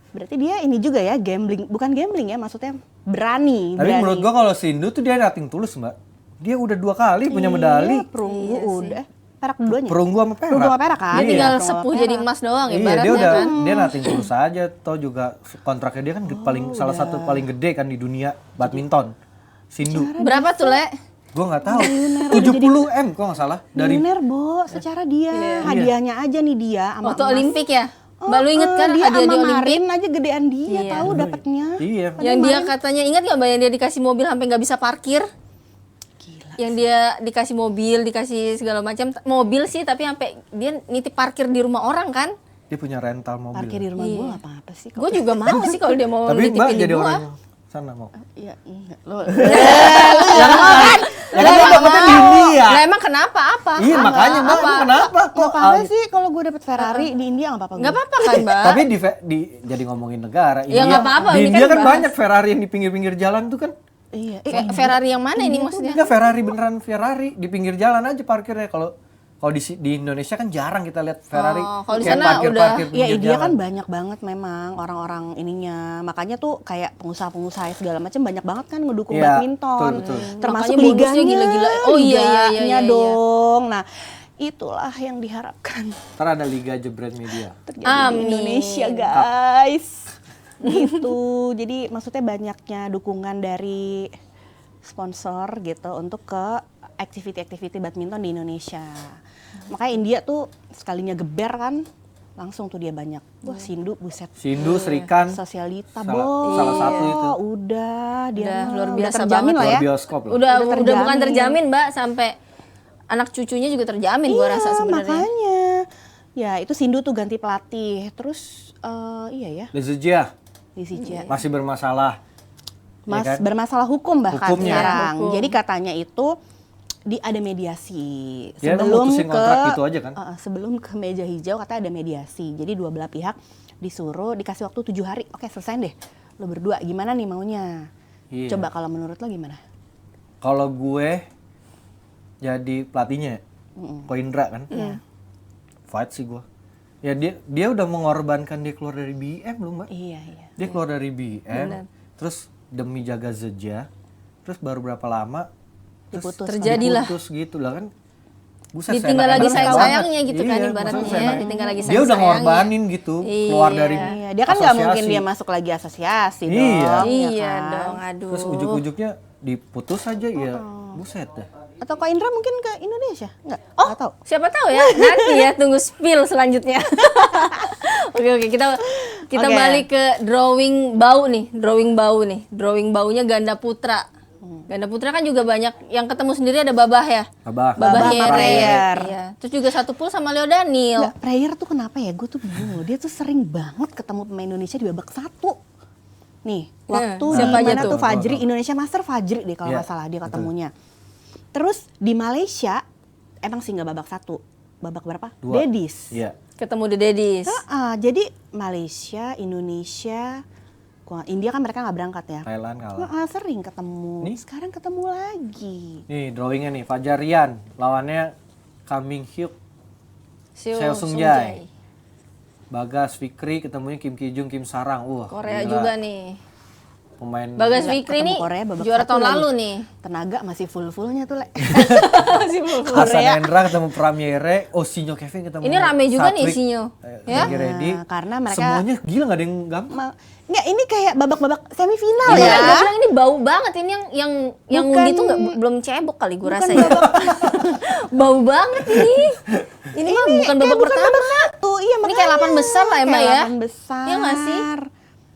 Berarti dia ini juga ya gambling, bukan gambling ya, maksudnya berani. tapi menurut gua kalau Sindu tuh dia nothing tulus Mbak. Dia udah 2 kali punya medali. Iya, perunggu udah. Perak dua-duanya. Perunggu sama perak. Perunggu sama perak kan? Dia Iya. tinggal Perunggu sama sepuh perak. jadi emas doang Iya, ibaratnya dia udah kan. dia nothing tulus aja. Toh juga kontraknya dia kan salah satu paling gede kan di dunia badminton. Sindu. Berapa tuh, Le? Gua nggak tahu. 70 M kok nggak salah dari Milioner, Bo, secara dia hadiahnya aja nih dia sama Waktu emas. Olimpik ya? Mbak lu inget kan dia hadiah sama di Olimpik? Marin aja gedean dia Iya. tahu dapatnya. Iya. Yang dia katanya, ingat gak Mbak yang dia dikasih mobil sampai nggak bisa parkir? Gila. Yang dia dikasih mobil, dikasih segala macam. Mobil sih, tapi sampai dia nitip parkir di rumah orang kan? Dia punya rental mobil. Parkir di rumah gue apa-apa sih. Gue juga mau sih kalau dia mau Tapi Mbak nitipin di jadi gua. orang sana mau. Iya, enggak. Lo Ya kan dia dapetnya di India. Lah emang kenapa? Apa? Iya makanya Mbak Apa? emang kenapa kok? nggak apa-apa sih kalau gue dapet Ferrari di India nggak apa-apa. Nggak gue. apa-apa kan, Mbak? Tapi jadi ngomongin negara. Ya, nggak apa-apa, Di ini India kan kan bahas. banyak Ferrari yang di pinggir-pinggir jalan tuh kan. Iya. Ferrari yang mana ini maksudnya? Enggak Ferrari beneran Ferrari di pinggir jalan aja parkirnya. Kalau di Indonesia kan jarang kita lihat Ferrari. Oh, kalau di kayak sana parkir-parkir Iya, pinggir India jalan. kan banyak banget memang orang-orang ininya. Makanya tuh kayak pengusaha-pengusaha segala macam banyak banget kan ngedukung Iya, badminton. betul. Termasuk Makanya bonusnya liganya. gila-gila. Oh, iya, iya, iya, liganya iya. dong. Nah, itulah yang diharapkan Ntar ada Liga Jebret Media. terjadi Amin. di Indonesia, guys. Gitu. Jadi maksudnya banyaknya dukungan dari sponsor gitu untuk ke aktiviti-aktiviti badminton di Indonesia. Makanya India tuh sekalinya geber kan, langsung tuh dia banyak. Wah, Sindu buset. Sindu, Srikan, Sosialita, Salah- Bo. salah satu itu. Udah, dia Udah mah luar biasa terjamin banget. lah ya. luar bioskop loh. Udah Udah bukan terjamin. terjamin, Mbak, sampai anak cucunya juga terjamin gua rasa sebenarnya. Makanya. Ya, itu Sindu tuh ganti pelatih. Terus iya ya, Lezejia di Sija. masih bermasalah. Mas ya kan? bermasalah hukum bahkan Hukumnya. sekarang. Hukum. Jadi katanya itu ada mediasi Dia mutusin kontrak gitu aja kan? sebelum ke meja hijau kata ada mediasi. Jadi dua belah pihak disuruh dikasih waktu 7 hari. Oke, selesai deh. Lo berdua gimana nih maunya? Iya. Coba kalau menurut lo gimana? Kalau gue jadi pelatihnya, Ko Indra kan, fight sih gue. Ya dia udah mengorbankan dia keluar dari BM loh Mbak. Iya, iya. Dia keluar dari BM, terus demi jaga Zedja, terus baru berapa lama terus Terjadilah. diputus gitu lah kan. Buset, Ditinggal lagi seenak-enaknya sayang-sayangnya banget. gitu kan Iya, ibaratnya maksudnya ya, seenak- ditinggal lagi Dia udah sayang-sayangnya. ngorbanin gitu, keluar dari Iya, dia kan nggak mungkin asosiasi. dia masuk lagi asosiasi Iya. dong. ya Iya kan? dong, aduh. Terus ujuk-ujuknya diputus aja ya, buset dah. Atau Kak Indra mungkin ke Indonesia? Enggak? Oh, Nggak tahu. siapa tahu ya. Nanti ya tunggu spill selanjutnya. Oke, kita Oke. balik ke drawing bau nih. Drawing baunya ganda putra. Ganda putra kan juga banyak yang ketemu sendiri ada Babah ya. Babah Babah Prayer. Prayer. Iya. Terus juga satu pool sama Leo Daniel. Nggak, Prayer tuh kenapa ya? Gue tuh bingung loh. Dia tuh sering banget ketemu pemain Indonesia di babak 1. Nih, waktu di siapa aja mana tuh? tuh Fajri, Indonesia Master Fajri deh kalau Iya, nggak salah dia betul. ketemunya. Terus di Malaysia, emang sih nggak babak 1. Babak berapa? 2. Dedis. Iya. Ketemu The Daddies. Jadi Malaysia, Indonesia, India kan mereka nggak berangkat ya. Thailand kalah. Sering ketemu. Nih. Sekarang ketemu lagi. Nih drawingnya nih, Fajar Rian lawannya Kang Min Hyuk, Seo Sung Jae. Bagas Fikri ketemunya Kim Ki Jung, Kim Sarang. Wah, Korea gila. juga nih. Pemain Bagas Nggak Fikri ketemu nih Korea babak juara 1 tahun lagi. lalu nih. Tenaga masih full-fullnya tuh, Le. Masih belum. Hasan Hendra ketemu Pramiere, Sinyo Kevin ketemu Ini rame juga nih, Satwik, Sinyo. Ya? Lagi ready. Nah, karena mereka- semuanya gila nggak ada yang gampang. Nggak, ini kayak babak-babak semifinal Ini ya. gue bilang ini bau banget ini yang Bukan- undi tuh belum cebok kali gue bukan rasa ya. Bau banget ini. Ini mah bukan kayak babak pertama. babak 1. Iya, Ini kayak 8 besar lah ya, Mbak kayak ya. 8 besar. Iya nggak sih?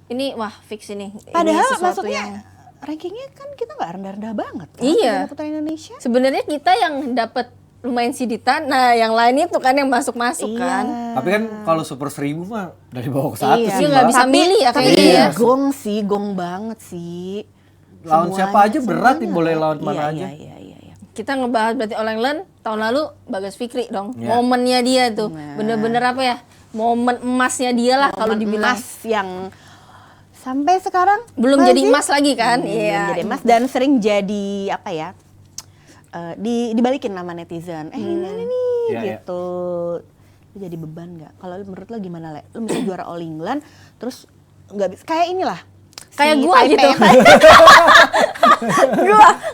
Ini wah fix ini. Ini Padahal sesuatu maksudnya yang- rankingnya kan kita nggak rendah-rendah banget kan. Iya. Ganda putra Indonesia. sebenarnya kita yang dapat lumayan siditan. Nah, yang lain itu kan yang masuk-masuk kan. Tapi kan kalau Super 1000 mah dari bawah ke satu Iya. sih, Dia nggak Mbak. bisa milih ya Tapi kayaknya ya. gong sih, gong banget sih. Lawan siapa aja berat nih, boleh lawan Iya, mana iya, aja. Iya, iya, iya. Kita ngebahas berarti All England tahun lalu Bagas Fikri dong. Iya. Momennya dia tuh. Bener-bener apa ya? Momen emasnya dia lah kalau Momen dibilang. emas yang sampai sekarang Belum masih- jadi emas lagi kan? Belum Iya. jadi emas dan sering jadi apa ya? Dibalikin nama netizen. Ini nih Iya, iya. gitu. Itu jadi beban nggak? Kalau menurut lo gimana, Le? Lo misalnya juara All England terus nggak bisa kayak inilah. Kayak si gua Taipei. gitu.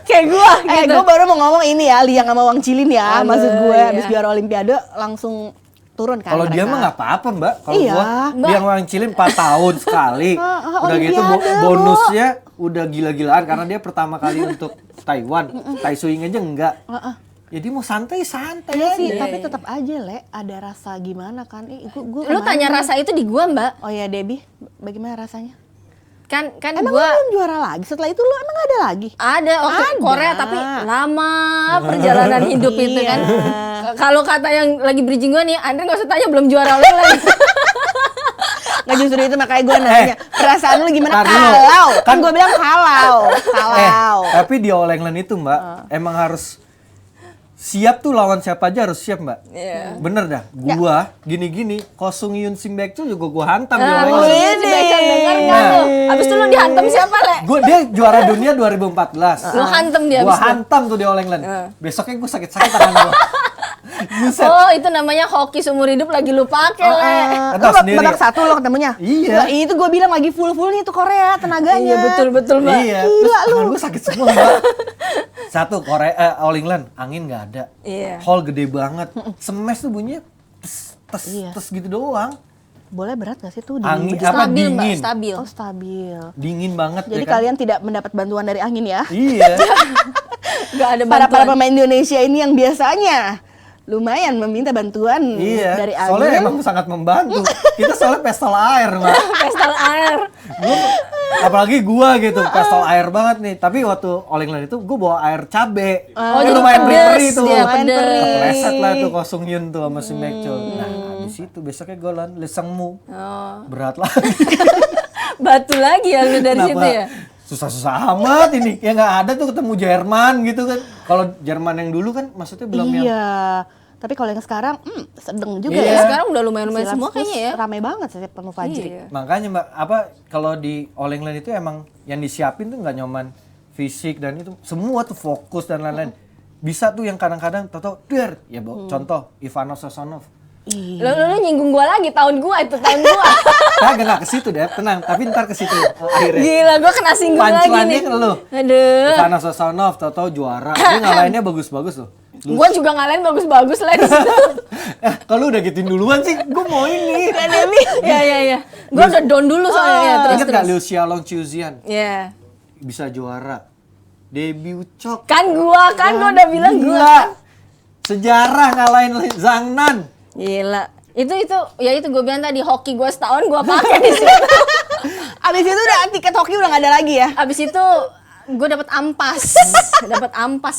Kayak gua gitu. Gue baru mau ngomong ini ya, Liang sama Wang Cilin ya. Aduh, Maksud gue iya. habis juara Olimpiade langsung turun kan Kalau dia mereka. mah nggak apa-apa, Mbak. Kalau Iya. gua dia orang Cilin 4 tahun sekali. Udah gitu Olimpiade, Bu. bonusnya udah gila-gilaan karena dia pertama kali untuk Taiwan. Tai Suing aja enggak. Jadi mau santai-santai Iya aja. sih, tapi tetap aja, Le, ada rasa gimana kan? Gua Lu tanya rasa itu di gua, Mbak. Oh ya, Debbie, bagaimana rasanya? Kan Emang gua lu belum juara lagi? Setelah itu lu emang gak ada lagi? ada waktu Ada. Korea tapi lama perjalanan hidup itu kan. Iya. Kalau kata yang lagi bridging gua nih, Andre nggak usah tanya belum juara All England. Nggak, justru itu makanya gue nanya, perasaan lu gimana tar dulu. kalau? Kan gue bilang kalau. Tapi di All England itu, Mbak, emang harus siap tuh lawan siapa aja harus siap, Mbak. Iya. Bener dah. Gua gini-gini, Kosung Yun Sim Baek tuh juga gua hantam di All Ah, England. maksudnya si Beckham denger nggak tuh? Abis itu lu dihantam siapa, Le? Dia juara dunia 2014. Lu hantem dia Gua abis itu. hantam tuh di All England. Besoknya gua sakit-sakit tangan gua. Buset. Oh, itu namanya hoki seumur hidup lagi lu pakai, Le. Atau Lu sendiri. babak 1 lo ketemunya? Iya. Nah, itu gue bilang lagi full-full nih tuh Korea tenaganya. Iya, betul, Mbak. Iya. Gila Terus lu. tangan gua sakit semua, Mbak. Satu, All England, angin nggak ada. Iya. Hall gede banget. Smash tuh bunyinya tes, tes, Iya. tes gitu doang. Boleh berat gak sih tuh? Angin begitu? apa Stabil, Mbak, dingin. stabil. Oh, stabil. Dingin banget Jadi ya kan? kalian tidak mendapat bantuan dari angin ya? Iya. Nggak ada Para bantuan. pemain Indonesia ini yang biasanya lumayan meminta bantuan Iya. dari angin. Soalnya emang sangat membantu. Kita soalnya pestol air, Mbak. Pestal air. Apalagi gua gitu, pestol air banget nih. Tapi waktu All England itu gua bawa air cabe. Oh, Kan jadi lumayan pedes perih tuh. dia, Lumayan pedes. perih. Kepleset lah tuh Kosung Yun tuh sama si Mekcho. Nah, habis itu besoknya gua lawan Lesengmu. Oh. Berat lagi. Batu lagi ya lu dari situ ya. Susah-susah amat ini. Ya nggak ada tuh ketemu Jerman gitu kan. Kalau Jerman yang dulu kan maksudnya belum yang Iya. Tapi kalau yang sekarang, sedeng juga Iya. ya. Sekarang udah lumayan-lumayan Silat semua terus kayaknya ya. Rame banget sih penuh Fajri. Iya. Makanya Mbak, apa kalau di All England itu emang yang disiapin tuh nggak nyoman fisik dan itu semua tuh fokus dan lain-lain. Bisa tuh yang kadang-kadang toto der ya contoh Ivanov Sosonov. Iya. Lu nyinggung gua lagi tahun gua itu tahun gua. Kagak nggak ke situ deh, tenang. Tapi ntar ke situ akhirnya. Gila gua kena singgung lagi Punchline-nya nih. ke lu. Aduh. Ivanov Sosonov toto juara. Dia ngalahinnya bagus-bagus loh. Gua juga ngalahin bagus-bagus lah di situ. Kalau udah gituin duluan sih, gue mau ini. Ya. Gua udah down dulu soalnya ya, terus Ingat nggak terus. Liu Xiaolong Chiuzian Ya. bisa juara? Debbie Ucok. Kan gua udah bilang gua. Gila. Sejarah ngalahin Zhang Nan. Gila. Itu ya itu gue bilang tadi, hoki gue setahun gue pakai di situ. Abis itu udah tiket hoki udah nggak ada lagi ya? Abis itu gue dapat ampas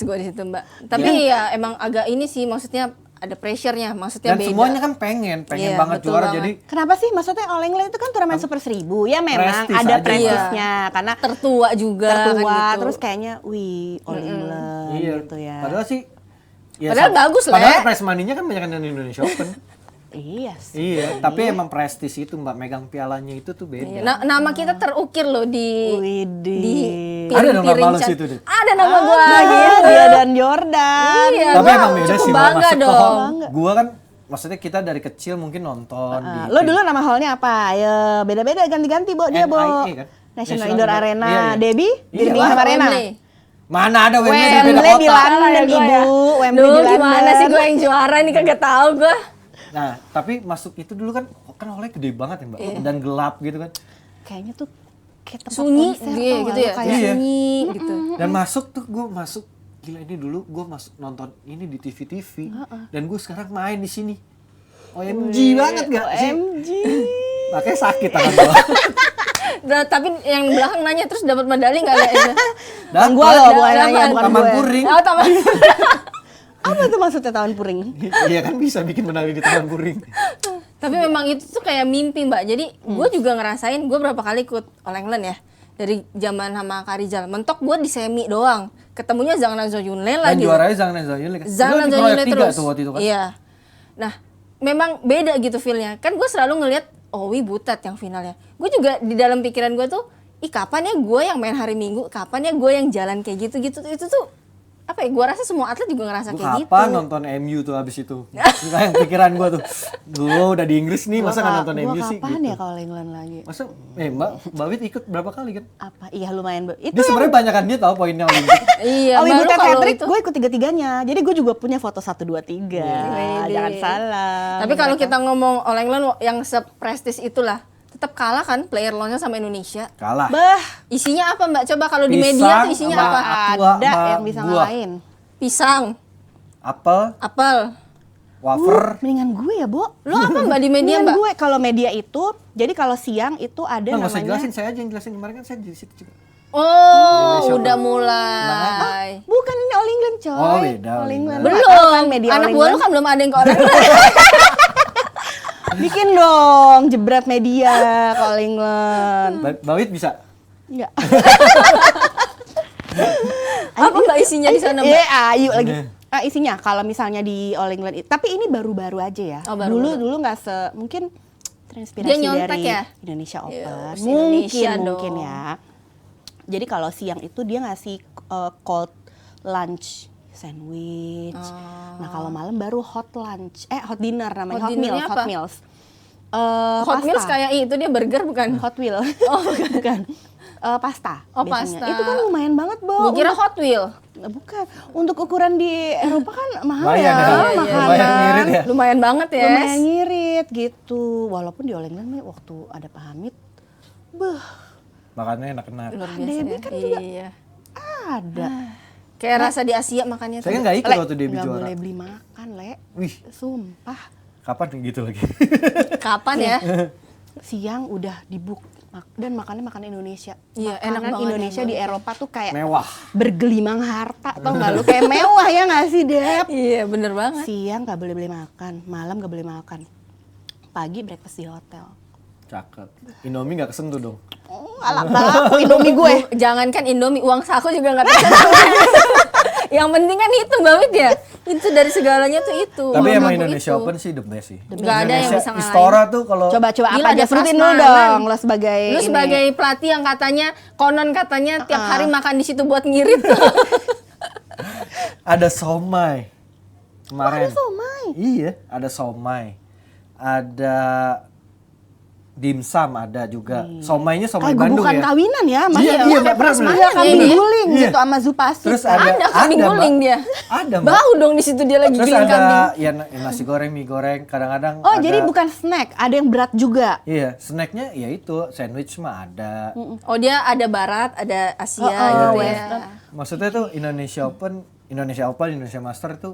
gue di situ, Mbak. Tapi ya emang agak ini sih, maksudnya ada pressure-nya, maksudnya Dan beda. semuanya kan pengen Iya, banget betul juara. banget. Jadi Kenapa sih? Maksudnya All England itu kan turnamen Super 1000 ya, memang Prestis ada aja. prestisnya karena tertua juga tertua kan gitu. terus kayaknya wih All England iya. gitu ya. Padahal sih Padahal bagus lah Padahal ya. prize money-nya kan banyak dari Indonesia Open. Iya sih. Iya, tapi emang prestis itu Mbak, megang pialanya itu tuh beda. Iya, nama kita terukir loh di Widih. Ada dong nama piring-piring lu cat. situ, Dit? Ada nama gua Nah, gitu. dia dan Jordan. Iya, Tapi gua emang beda cukup sih Mbak, bangga masuk ke dong. hall. Gua kan maksudnya kita dari kecil mungkin nonton di Lo dulu nama hallnya apa? Ya beda-beda ganti-ganti Bo dia Bo. NIA kan? National Indoor Arena. Iya, iya. Debbie Iya Birmingham lah, Arena. Wembley. Mana ada Wembley di beda Wembley di kota. London Ya, gua Ibu. ya. Wembley Duh, di London. gimana sih gue yang juara ini kagak tahu gue. Nah, tapi masuk itu dulu kan hallnya gede banget ya Mbak, dan gelap gitu kan. Kayaknya tuh kayak tempat Sunyi konser dia tau gitu nggak ya. lo, kayak Iya. Sunyi gitu. Dan masuk tuh gue masuk gila ini dulu gue masuk nonton ini di TV dan gue sekarang main di sini. OMG banget gak sih? OMG. Makanya sakit tangan gue. Nah, tapi yang belakang nanya terus dapat medali nggak ada itu? Bukan gua loh, bukan Dapat. nanya, bukan Taman gue. Puring. Oh, taman. Apa tuh maksudnya tahun puring? Iya kan bisa bikin medali di Taman Puring. Tapi memang itu tuh kayak mimpi, Mbak. Jadi gue juga ngerasain, gue berapa kali ikut All England ya. Dari zaman sama Karijal. Mentok gue di semi doang. Ketemunya Zhang Nan Zoyunle Dan lagi. juaranya Zhang Nan Zoyunle kan. Zhang Nan Itu di Zoyunle proyek 3 terus. tuh waktu itu kan. Iya. Nah, memang beda gitu feel-nya. Kan gue selalu ngelihat Owi Butet yang finalnya. Gue juga di dalam pikiran gue tuh, kapan ya gue yang main hari Minggu, kapan ya gue yang jalan kayak gitu-gitu. Itu tuh apa ya, gue rasa semua atlet juga ngerasa Gue kayak gitu. kapan nonton MU tuh abis itu? Itu yang pikiran gue tuh. Gue udah di Inggris nih, masa nggak nonton MU sih? Kapan Gitu. ya kalau England lagi? Masa, Mbak Wit ikut berapa kali kan? Apa? Iya lumayan. Itu Dia sebenarnya banyak kan dia tahu poinnya Olimpik. Iya, Owi baru Butet kalau hat-trick, itu. gue ikut tiga-tiganya. Jadi gue juga punya foto 1, 2, 3. Wede. Jangan salah. Tapi kalau Mereka- kita ngomong All England yang seprestis itulah, tetap kalah kan player lawannya sama Indonesia. Kalah. Bah, Isinya apa, Mbak? Coba kalau di Pisang media tuh isinya sama apa? Aqua ada sama yang bisa buah. ngalahin. Pisang, Apel, apel. wafer. Mendingan gue ya, Bo. Lo apa, Mbak, di media, Mendingan Mbak? gue kalau media itu, jadi kalau siang itu ada Nggak usah namanya. jelasin, saya aja yang jelasin kemarin kan saya di situ juga. Oh, Indonesia udah apa? mulai. Bukan ini All England, coy. Oh, beda, All All England. England. Lu nggak tahu Belum. kan media All Anak buah lu England? kan belum ada yang ke All England. Bikin dong jebret media ke All England. Mbak Wit bisa? Enggak. Apa, Mbak, isinya di sana, Mbak? Iya, ayu lagi. Isinya kalau misalnya di All England tapi ini baru-baru aja ya. Oh, baru-baru. Dulu nggak mungkin terinspirasi Dia nyontek dari ya? Indonesia Open. Iya, Mungkin Indonesia dong. ya. Jadi kalau siang itu dia ngasih cold lunch sandwich. Nah, kalau malam baru hot lunch. Hot dinner namanya, Hot hot dinnernya meals, apa? hot meals. Hot Wheels Pasta. kayak itu dia burger bukan? Hot Wheel. Oh, bukan. Pasta. Oh, biasanya. pasta. Itu kan lumayan banget, Bo. Gue kira Hot Wheel. Bukan. Untuk ukuran di Eropa kan mahal Lumayan ya, ya. makanan. Lumayan ngirit ya. Lumayan banget ya. Lumayan ngirit gitu. Walaupun di All England nih waktu ada Pak Hamid, Makannya enak-enak. Luar biasa Debbie ya. kan juga Iya. ada. Kayak rasa di Asia makannya Saya tuh. nggak ikut Le, waktu Debbie nggak juara. boleh beli makan, Le. Wih, Sumpah. kapan gitu lagi? Kapan ya? Siang udah dibuk dan makannya makan Indonesia. Iya, Makanan enak banget Indonesia di Eropa tuh kayak Mewah. bergelimang harta, tau nggak lu? Kayak mewah ya nggak sih, Dep? Iya, bener banget. Siang nggak boleh beli makan, malam nggak boleh makan. Pagi breakfast di hotel. Cakep. Indomie nggak kesentuh dong. Alah, aku Indomie gue. Jangankan Indomie, uang saku juga nggak tersentuh. Yang penting kan itu, Mbak Wit ya. Itu dari segalanya tuh itu. Tapi Uang emang saku Indonesia itu. Open sih the best sih. Nggak ada yang Indonesia, bisa ngalahin. Istora tuh kalau Coba Gila, apa ada aja sebutin dulu prasmanan. dong lo sebagai Lu ini. sebagai pelatih yang katanya konon katanya tiap hari makan di situ buat ngirit. ada somai. Kemarin. ada somai? Iya, ada somai. Ada dimsum ada juga. Somainya somai Kayak Bandung bukan ya. kawinan ya, Mas. Iya, Ya, iya, kayak benar, prasmanan benar. kambing Iya. guling Iya. gitu sama Zupasi. Terus Ada kambing Mbak. guling dia. Ada, Mbak. Bau dong di situ dia lagi Terus giling ada kambing. ya nasi goreng, mie goreng, kadang-kadang Oh, ada, jadi bukan snack, ada yang berat juga. Iya, snacknya ya itu, sandwich mah ada. Oh, dia ada barat, ada Asia Oh, gitu ya. Western. Maksudnya tuh Indonesia Open, Indonesia Master itu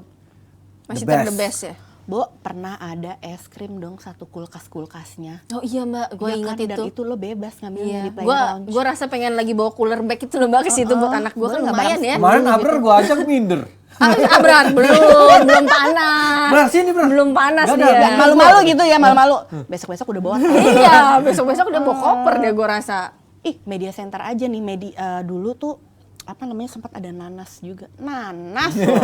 Masih the the best ya. Bo, pernah ada es krim dong satu kulkas-kulkasnya. Oh iya Mbak, gue Ya ingat kan, dan itu. itu lo bebas ngambilnya Iya, di player lounge. gue rasa pengen lagi bawa cooler bag itu loh Mbak ke situ buat anak gue kan Boleh nggak lumayan bareng ya. Kemarin Abrar gue ajak minder. Abrar belum panas. Brar, sini, Brar. Belum panas Nggak ada, dia. nggak Malu-malu gitu ya, malu-malu. Besok-besok udah bawa. Iya, besok-besok udah bawa koper deh gue rasa. Ih, media center aja nih, dulu tuh apa namanya sempat ada nanas juga. Nanas loh.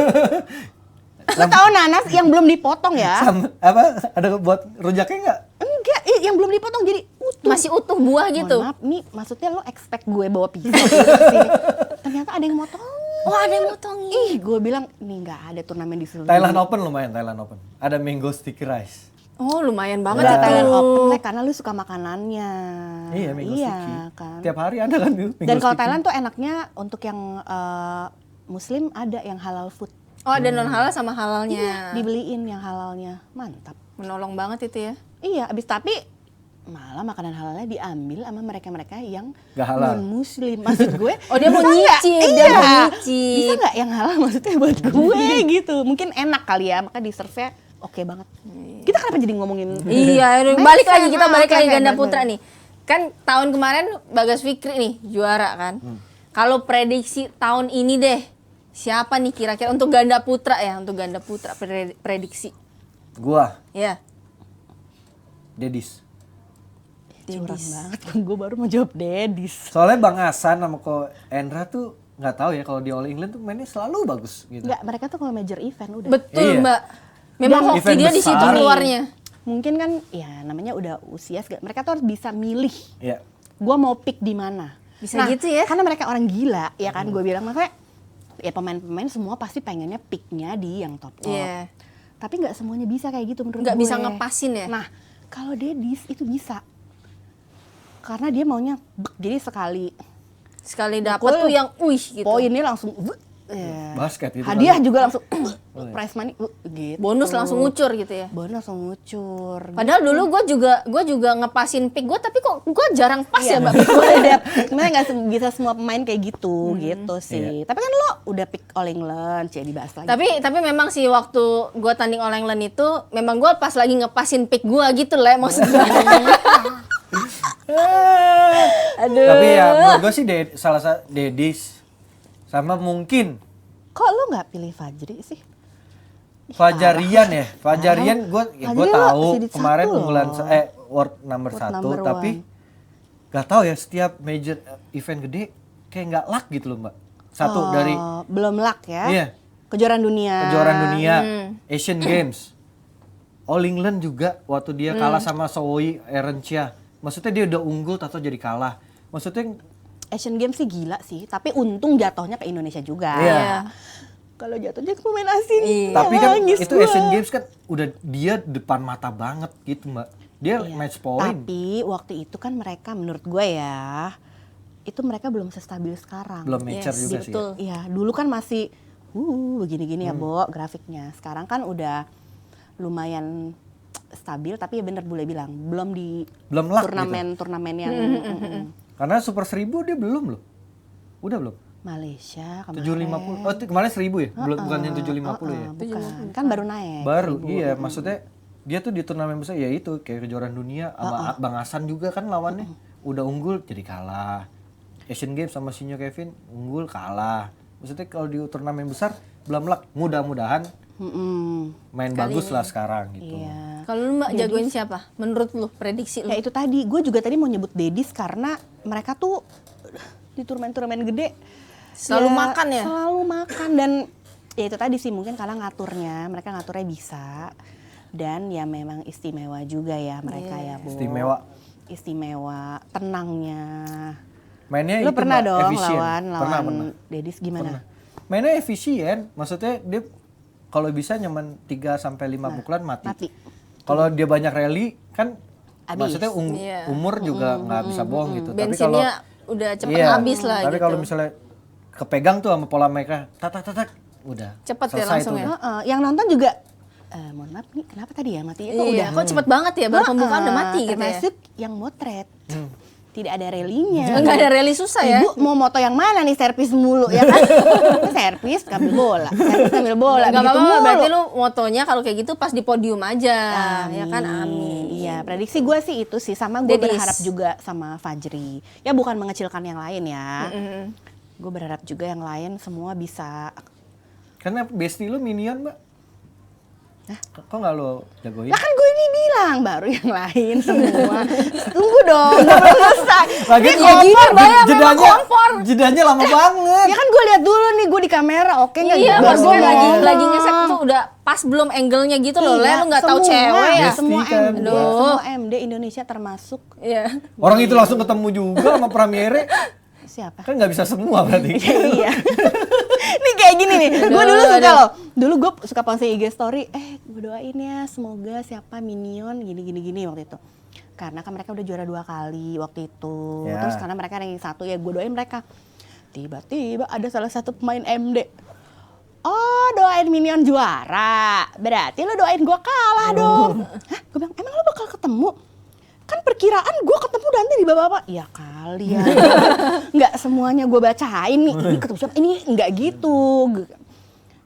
Lo tau nanas yang belum dipotong ya? Sama, apa? Ada buat rujaknya nggak? Enggak, yang belum dipotong jadi utuh. Masih utuh buah gitu. Mohon maaf, nih maksudnya lo expect gue bawa pisau gitu ke sini. Ternyata ada yang motong. Oh ada yang motongin. Ih, gue bilang, nih nggak ada turnamen di seluruh Thailand dunia. Open lumayan, Thailand Open. Ada mango sticky rice. Oh lumayan banget Udah itu. Thailand Open lah, karena lu suka makanannya. Iya, mango sticky. Kan. Tiap hari ada kan itu mango Dan kalau sticky. Thailand tuh enaknya untuk yang Muslim ada yang halal food. Oh ada non halal sama halalnya. Dibeliin yang halalnya, mantap. Menolong banget itu ya. Iya, abis tapi malah makanan halalnya diambil sama mereka-mereka yang Nggak halal. non Muslim. Maksud gue, Oh, dia mau bisa nggak? nyicip, dia Iya. mau nyicip. Bisa nggak yang halal maksudnya buat gue gitu? Mungkin enak kali ya, maka di serve-nya oke banget. Kita kenapa jadi ngomongin? Iya, Make balik sense. lagi kita balik Oke, lagi oke, ganda bagus. putra nih. Kan tahun kemarin Bagas Fikri nih juara kan. Kalau prediksi tahun ini deh, siapa nih kira-kira untuk ganda putra ya, untuk ganda putra prediksi. Gua, Ya. Dedis. Curang banget, gue baru mau jawab Dedis. Soalnya Bang Hasan sama Ko Endra tuh nggak tahu ya kalau di All England tuh mainnya selalu bagus gitu. Enggak, mereka tuh kalau major event udah. Betul, Iya. Mbak. Memang Dan hoki event dia di besar. situ keluarnya. Mungkin kan ya namanya udah usia mereka tuh harus bisa milih. Iya. Gue mau pick di mana. Bisa gitu ya? Karena mereka orang gila, ya kan? Gue bilang makanya ya pemain-pemain semua pasti pengennya picknya di yang top. Iya. Tapi nggak semuanya bisa kayak gitu menurut Nggak gue. bisa ngepasin ya? Nah, kalau Dedis itu bisa. Karena dia maunya jadi sekali Sekali dapat Pukul tuh yang gitu. poinnya langsung Basket gitu. hadiah kan. juga langsung prize money gitu. Bonus langsung ngucur gitu ya. Bonus langsung ngucur. Padahal dulu gue juga ngepasin pick gue, tapi kok gue jarang pas ya, Iya. Mbak. Sebenarnya nggak bisa semua pemain kayak gitu, gitu sih. Tapi kan lo udah pick All England, jadi dibahas lagi. Tapi memang sih waktu gue tanding All England itu, memang gue pas lagi ngepasin pick gue gitu lah, maksud gue. Aduh. Tapi ya menurut gue sih salah satu Dedis sama mungkin Kok lo nggak pilih Fajri sih? Fajarian ya. Fajarian gue Fajri lo tahu seeded kemarin satu unggulan loh. world number World 1 number tapi gak tahu ya setiap major event gede kayak nggak luck gitu loh Mbak. Satu dari Belum luck ya? Iya. Kejuaraan dunia. kejuaraan dunia, Asian Games, All England juga waktu dia kalah sama Sowoi Erencia. Maksudnya dia udah unggul atau jadi kalah. Maksudnya Asian Games sih gila sih, tapi untung jatuhnya ke Indonesia juga. Iya. Kalau jatuhnya ke pemain asing, Iya. tapi kan nangis itu gua. Asian Games kan udah dia depan mata banget gitu Mbak. Dia Iya. match point. Tapi waktu itu kan mereka menurut gue ya, itu mereka belum sestabil sekarang. Belum mature Yes, juga sih. betul. Ya. Iya, dulu kan masih begini-gini ya, Bo, grafiknya. Sekarang kan udah lumayan stabil, tapi ya bener boleh bilang belum di Belum luck turnamen yang Karena Super 1000 dia belum loh. Udah belum? Malaysia 750. Oh, kemarin 1000 ya? Belum bukan yang 750 ya? bukan, kan baru naik. Baru, iya. Maksudnya dia tuh di turnamen besar ya itu kayak kejuaraan dunia sama Bang Hasan juga kan lawannya. Udah unggul jadi kalah. Asian Games sama Sinyo Kevin unggul kalah. Maksudnya kalau di turnamen besar belum luck. Mudah-mudahan main bagus lah sekarang gitu. Iya. Kalau lu Mbak jagoin siapa? Menurut lu, prediksi lu? Ya itu tadi, gue juga tadi mau nyebut Dedis karena mereka tuh di turnamen-turnamen gede Selalu makan ya? Selalu makan dan ya itu tadi sih mungkin karena mereka ngaturnya bisa dan ya memang istimewa juga ya mereka ya, Bo. Istimewa, tenangnya. Mainnya Lu itu pernah Mbak, dong efisien. lawan Pernah. Dedis gimana? Pernah. Mainnya efisien, maksudnya dia kalau bisa nyaman 3 sampai 5 pukulan mati. Kalau dia banyak rally kan Habis. maksudnya Iya. umur juga nggak bisa bohong gitu. Tapi kalau Bensinnya udah cepet iya, habis lah tapi gitu. kalau misalnya kepegang tuh sama pola mereka, tak udah. Cepet ya selesai langsung tuh ya? udah. Yang nonton juga mohon maaf nih kenapa tadi ya mati kok Iya, udah kok cepet banget ya, baru pembukaan udah mati gitu ya. termasuk yang motret tidak ada relinya. Nggak ada rally susah ya. Ibu mau moto yang mana nih, servis mulu ya kan? Servis ngambil bola, servis ngambil bola, Nggak begitu apa-apa, mulu. berarti lu motonya kalau kayak gitu pas di podium aja, ya kan, amin. Iya, prediksi gue sih itu sih, sama gue Dedis. berharap juga sama Fajri. Ya bukan mengecilkan yang lain ya. Gue berharap juga yang lain semua bisa. Karena bestie lu Minion, Mbak. Kok nggak lo jagoin? Lah kan gue ini bilang baru yang lain semua. Tunggu dong, gue belum selesai. Lagi Ini kompor, jedanya lama banget. ya kan gue lihat dulu nih, gue di kamera, oke nggak? Iya, Baru pas gue ngomong. lagi ngesek tuh udah pas belum angle-nya gitu loh, Iya, lu nggak tahu semua, cewek ya. Semua Pasti kan. MD, Aduh. semua MD Indonesia termasuk Iya. Orang itu langsung ketemu juga sama Premiere. siapa? Kan nggak bisa semua berarti. Iya. Ini kayak gini nih. Gue dulu suka loh. Dulu gue suka posting IG story. Gue doain ya semoga siapa Minion gini waktu itu. Karena kan mereka udah juara 2 kali waktu itu. Ya. Terus karena mereka ranking 1 ya gue doain mereka. Tiba-tiba ada salah satu pemain MD. Oh, doain Minion juara. Berarti lo doain gue kalah dong. Hah? Gue bilang, emang lo bakal ketemu? Kan perkiraan gue ketemu nanti di bapak-bapak. Ya kali ya. Nggak semuanya gue bacain nih. Ini ketemu siapa? Ini nggak gitu.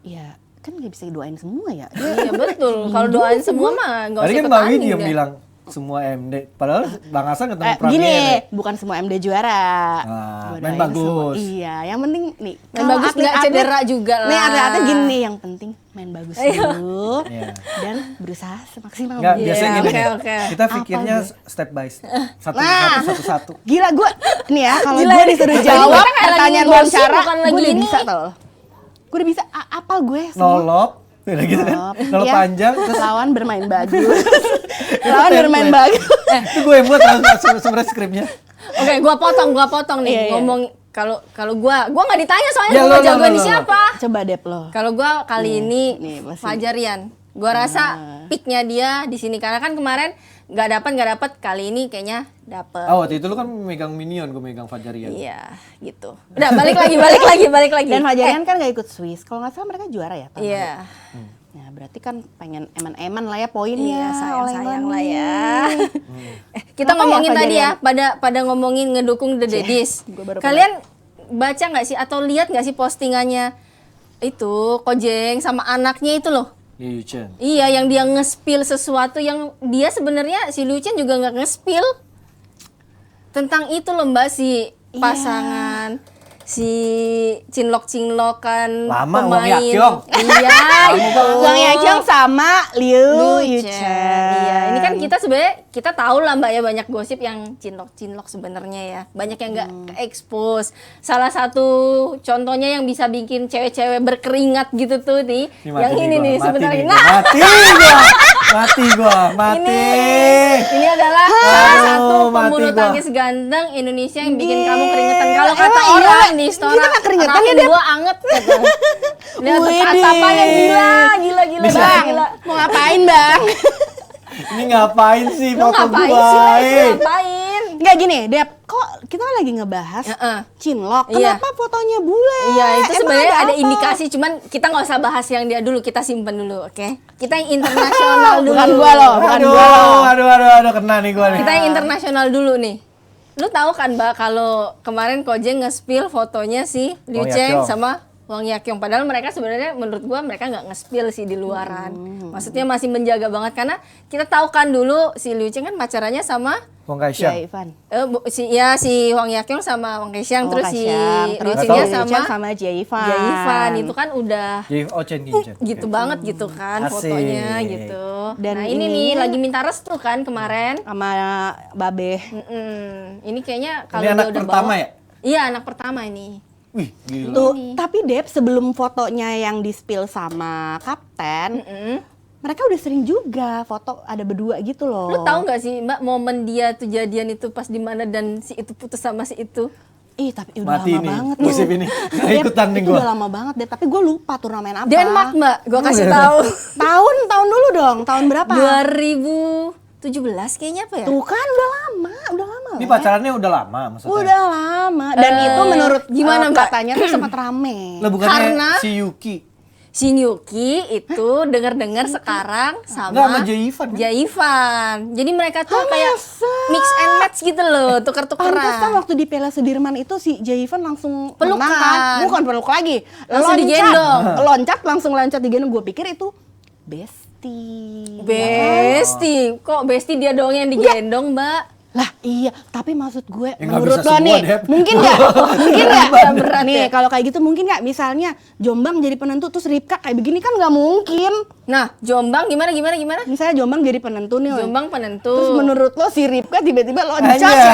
Ya kan nggak bisa doain semua ya. Iya betul. Kalau doain semua mah nggak usah Tadi kan ikut Mbak Wi tanding yang deh. bilang semua MD. Padahal Bang Hasan ketemu Gini, Premiere. bukan semua MD juara. Nah, Gua main doain bagus. Iya, yang penting nih. Main bagus nggak cedera juga lah. Nih atlet-atlet gini nih, yang penting main bagus dulu Iya. dan berusaha semaksimal. Nggak, Iya, biasanya gini. oke. Kita pikirnya step by step. Nah. Satu-satu. Gila gue, nih ya kalau Gila, gue ini disuruh kita jawab kayak lagi pertanyaan ngegosip, wawancara, bukan gue lagi udah ini. bisa tau. Gue udah bisa, apal gue semua. Nolop. Gitu kan. Nolop Iya. panjang. Terus Lawan bermain bagus. Lawan bermain template. bagus. itu gue yang buat sebenarnya skripnya. Oke, gua potong nih. Iya, iya. Ngomong kalau gua nggak ditanya soalnya Ya, gua lo, jagoan lo, di lo. siapa. Coba Dep lo. Kalau gua kali ini nih, pasti. Fajarian. Gua rasa picknya dia di sini karena kan kemarin nggak dapat kali ini kayaknya dapet. Ah, waktu itu lu kan megang Minion, gue megang Fajarian. Iya, gitu. Udah balik lagi. Dan Fajarian kan gak ikut Swiss. Kalau nggak salah mereka juara ya tahun lalu. Iya. Nah berarti kan pengen eman-eman lah ya poinnya. Iya, sayang lah ya. Kita Kenapa ngomongin ya, tadi ya, Fajarian? pada ngomongin ngedukung The Daddies. gua baru Kalian baca nggak sih atau lihat nggak sih postingannya itu Kojeng sama anaknya itu loh? Liu Chen. Iya, yang dia nge-spill sesuatu yang dia sebenarnya si Liu Chen juga nggak nge-spill tentang itu loh Mbak, si pasangan si cinlok-cinlokan Lama, Wang pemain. Yakyong. Iya, itu. Wang Yakyong sama Liu Chen. Chen. Iya, ini kan kita sebenarnya kita tahu lah Mbak ya banyak gosip yang cinlok-cinlok sebenarnya ya. Banyak yang nggak expose. Salah satu contohnya yang bisa bikin cewek-cewek berkeringat gitu tuh nih. Yang ini nih sebenarnya. Nah, Mati gua. ini adalah salah satu mati pembulu gua. tangkis gandeng Indonesia yang bikin kamu keringetan. Kalau Emang kata iya? orang di Stora, Kita nggak keringetan ya, rahim Dep? gua anget gitu. Lihat Widih. tatapannya gila. Bang, mau ngapain bang? Ini ngapain sih Lu foto ngapain gua? sih? Lu ngapain? Nggak gini, Dep, kok kita lagi ngebahas Heeh. cinlok, Iya. kenapa fotonya bule? Iya, itu Emang sebenarnya ada apa? indikasi, cuman kita nggak usah bahas yang dia dulu, kita simpen dulu, oke? Kita yang internasional dulu. Bukan gua loh, bukan Aduh, gua loh. aduh, kena nih gua nih. Kita yang internasional dulu nih. Lu tahu kan, Mbak, kalau kemarin Kojeng nge-spill fotonya si Liu Wang Chen Yakyong. sama Wang Yakyong. Padahal mereka sebenarnya menurut gua mereka nggak nge-spill sih di luaran. Maksudnya masih menjaga banget karena kita tahu kan dulu si Liu Chen kan pacarannya sama Wong Ya Kaisha. Ivan. si Wang Yakyong sama Wang Kaishyang, terus si Liu terus Chen-nya Liu Chen sama sama Jia Ivan. Jia Ivan. Itu kan udah Jadi Chen Ginchen. gitu banget gitu kan Asik. fotonya gitu. Dan Nah ini nih ininya- lagi minta restu kan kemarin. Sama Babe. Ini kayaknya kalau Ini dia anak udah pertama bawa, ya? Iya anak pertama ini. Wih, gila. Tuh, tapi Dep sebelum fotonya yang di-spill sama Kapten, mereka udah sering juga foto ada berdua gitu loh. Lu tahu nggak sih Mbak momen dia tuh jadian itu pas di mana dan si itu putus sama si itu? Ih, tapi udah Mati lama nih, banget gosip loh. ini. Nggak Dep, ikutan nih itu gua. udah lama banget Dep, tapi gue lupa turnamen apa. Denmark Mbak, gua kasih tahu. tahun dulu dong, tahun berapa? 2017 kayaknya apa ya? Tuh kan udah lama Ini loh. pacarannya udah lama maksudnya. Udah lama. Dan itu menurut gimana, Mbak? katanya tuh sempat rame. Lah bukannya Karena- si Yuki. si Nyuki itu denger-dengar sekarang Nggak, sama sama Jaivan, kan? Jaivan. Jadi mereka tuh kayak mix and match gitu loh, Pantesan tuker-tukeran. waktu di Piala Sudirman itu si Jaivan langsung Pelukan. menang kan? Bukan peluk lagi, Langsung digendong. loncat langsung loncat digendong. Gue pikir itu bestie. Besti, kok Besti dia doang yang digendong, Mbak? Lah iya, tapi maksud gue Ya, nggak menurut bisa lo semua, nih, Dep. mungkin nggak? Mungkin nggak? Berat Nih ya. kalau kayak gitu mungkin nggak? Misalnya Jombang jadi penentu terus Ripka kayak begini kan nggak mungkin. Nah, Jombang gimana? Misalnya Jombang jadi penentu nih. Jombang penentu. Terus menurut lo si Ripka tiba-tiba loncat. Anjay.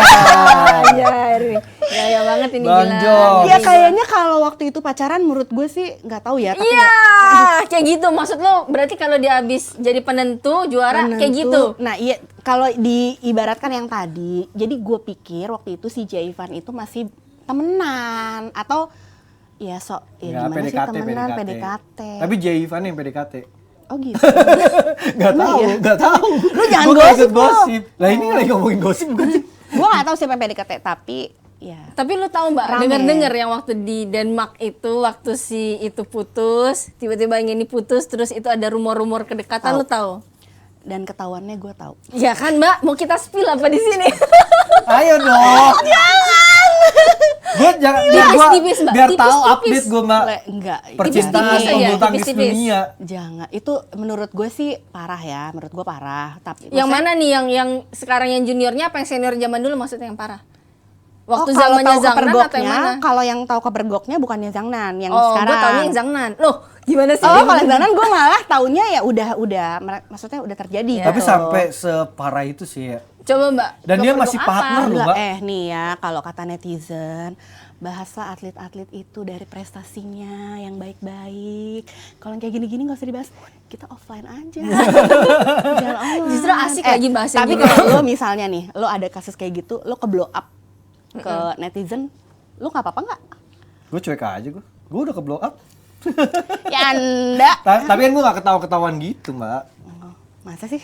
Gaya banget ini Bang gila. Jo. Ya kayaknya kalau waktu itu pacaran menurut gue sih nggak tahu ya. Tapi Iya, kayak gitu. Maksud lo berarti kalau dia habis jadi penentu, juara penentu. kayak gitu. Nah iya kalau diibaratkan yang tadi, jadi gue pikir waktu itu si Jaivan itu masih temenan atau ya Nggak, gimana sih temenan PDKT. Tapi Jaivan yang PDKT. Oh gitu. Nggak tahu, iya? nggak tahu. Lu jangan Gua nggak gosip, ikut gosip. Lah ini lagi ngomongin gosip bukan sih? Gue nggak tahu siapa yang PDKT tapi ya. Tapi lu tahu Mbak, Rame. denger-denger yang waktu di Denmark itu, waktu si itu putus, tiba-tiba yang ini putus, terus itu ada rumor-rumor kedekatan, Tahu. lu tahu? Dan ketahuannya gue tahu. Ya kan Mbak, mau kita spill apa di sini? Ayo dong. Jangan. Gue jangan biar gua Tipis-tipis, Mbak. biar tahu Tipis-tipis. update gue Mbak. Enggak. Percintaan Tipis-tipis aja, pembulu tangkis tipis-tipis. dunia. Jangan. Itu menurut gue sih parah ya. Menurut gue parah. Tapi Yang maksudnya- mana nih yang sekarang yang juniornya apa yang senior zaman dulu maksudnya yang parah? Waktu kalau zamannya tahu Zangnan atau yang kepergoknya, mana? kalau yang tahu kepergoknya bukannya Zangnan, yang Oh, sekarang. gue taunya yang Zangnan. Loh, gimana sih? Oh, kalau yang Zangnan gue malah taunya ya maksudnya udah terjadi. Tapi gitu. sampai separah itu sih ya. Coba Mbak. Dan dia kepergok masih apa? partner loh, Enggak, Mbak. nih ya, kalau kata netizen, bahaslah atlet-atlet itu dari prestasinya yang baik-baik. Kalau yang kayak gini-gini nggak usah dibahas, kita offline aja. Jangan online. Justru asik lagi bahas yang Tapi gini. kalau lo misalnya nih, lo ada kasus kayak gitu, lo ke blow up ke netizen, lo nggak apa-apa nggak? Gue cuek aja gue. Gue udah ke blow up. Ya anda. Tapi kan gue gak ketawa-ketahuan gitu, Mbak. Masa sih?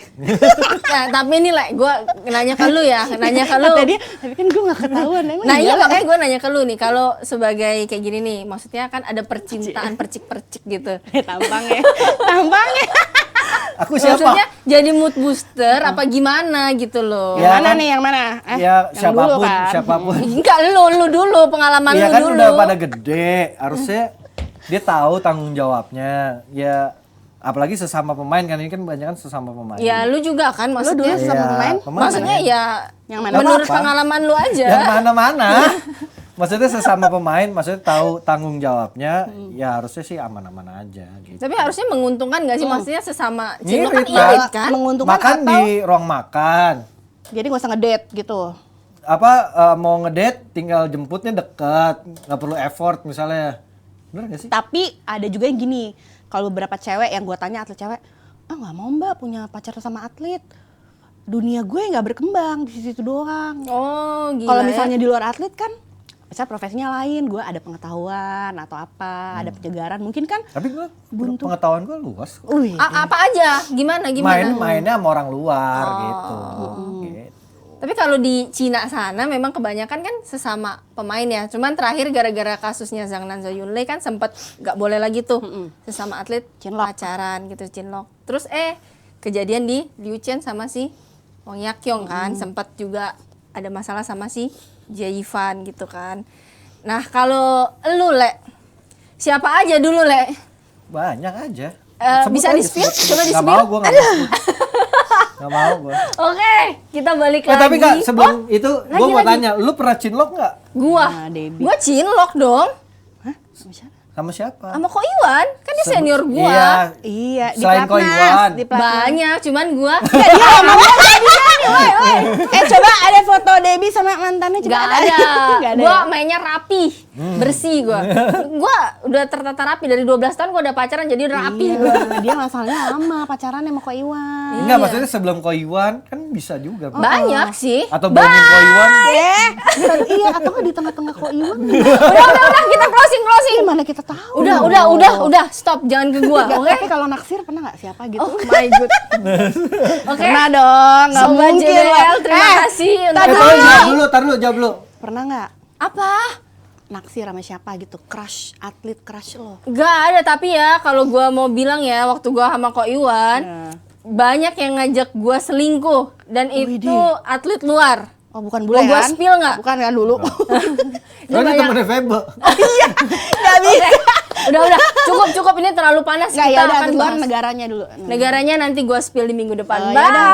Nah, tapi ini lah, gue nanya ke lu ya, nanya ke lu. Kata dia, tapi kan gue gak ketahuan. Emang Nah iya iyalah. makanya gue nanya ke lu nih, kalau sebagai kayak gini nih, maksudnya kan ada percintaan percik-percik gitu. Tampangnya, tampangnya. Aku siapa? Maksudnya jadi mood booster apa gimana gitu loh. Ya, Yang mana kan? nih, yang mana? Ya yang siapapun, dulu kan? siapapun. Enggak, lu dulu, pengalaman Iya lu kan dulu. udah pada gede, harusnya dia tahu tanggung jawabnya. Ya apalagi sesama pemain kan, ini kan banyak kan sesama pemain. Ya lu juga kan maksudnya. dulu sama pemain? Maksudnya ya Yang mana? menurut Apa-apa. pengalaman lu aja. Yang mana-mana. Maksudnya sesama pemain, maksudnya tahu tanggung jawabnya, ya harusnya sih aman-aman aja gitu. Tapi harusnya menguntungkan gak sih? Maksudnya sesama cino kan Ngirit, irit Mbak. kan? Menguntungkan Makan atau di ruang makan. jadi gak usah ngedate gitu. Apa mau ngedate tinggal jemputnya deket, nggak perlu effort misalnya. Bener gak sih? Tapi ada juga yang gini, kalau beberapa cewek yang gue tanya atlet cewek, nggak mau mbak punya pacar sama atlet. Dunia gue nggak berkembang di situ doang. Oh gila Kalau ya. misalnya di luar atlet kan, misal profesinya lain, gue ada pengetahuan atau apa, ada pencegaran, mungkin kan. Tapi gue Buntu. pengetahuan gue luas kok. Wih, Apa aja? Gimana? Mainnya sama orang luar gitu. Gitu. Tapi kalau di Cina sana memang kebanyakan kan sesama pemain ya. Cuman terakhir gara-gara kasusnya Zhang Nan Zoyunlei kan sempet nggak boleh lagi tuh sesama atlet Chinlock. pacaran gitu Chinlock. Terus kejadian di Liu Chen sama si Wang Yakyong kan sempet juga ada masalah sama si Jie Yifan gitu kan. Nah kalau lu Le, siapa aja dulu Le? Banyak aja. Sebut Bisa aja, di-spill? sebut. Coba Nggak di-spill. mau gue, nggak mau. Nggak mau gue. Oke, kita balik lagi. Tapi Kak, sebelum itu gue lagi, mau lagi. tanya, lu pernah cinlok nggak? Gua, Nah, Debbie. gua Chinlock dong. hah? Sama siapa? Sama siapa? Sama Ko Iwan, kan dia senior gua. Iya. Iya, di Selain Ko Platnas, Iwan. di Platnas. Banyak, cuman gua Coba ada foto Debbie sama mantannya coba nggak ada. Nggak ada. Gua ya? mainnya rapi, bersih gua. Gua udah tertata rapi dari 12 tahun gua udah pacaran jadi udah rapi gua. Iya, dia masalahnya lama pacaran sama Ko Iwan. Enggak, maksudnya sebelum Ko Iwan kan bisa juga. Pak. Banyak sih. Atau banding Ko Iwan. Iya, atau nggak di tengah-tengah Ko Iwan? Udah kita closing. Gimana kita tahu? Udah, stop, jangan ke gua, oke? Tapi kalau naksir pernah nggak siapa gitu? Oh my god. Oke. Pernah dong, nggak Sobat mungkin JDL, lah. terima kasih untuk tadi Jawab dulu, tar dulu, jawab dulu. Pernah nggak? apa? naksir sama siapa gitu, crush, atlet crush lo? Gak ada, tapi ya kalau gua mau bilang ya, waktu gua sama Ko Iwan, banyak yang ngajak gua selingkuh dan itu atlet luar. Oh bukan bule Mau gua kan? spill nggak? Bukan kan dulu. Oh, ini temennya Febe. Nggak bisa. Udah, cukup ini terlalu panas. Nggak, Kita ya udah akan keluar bahas negaranya dulu. negaranya nanti gua spill di minggu depan. Oh, Bye. yaudah.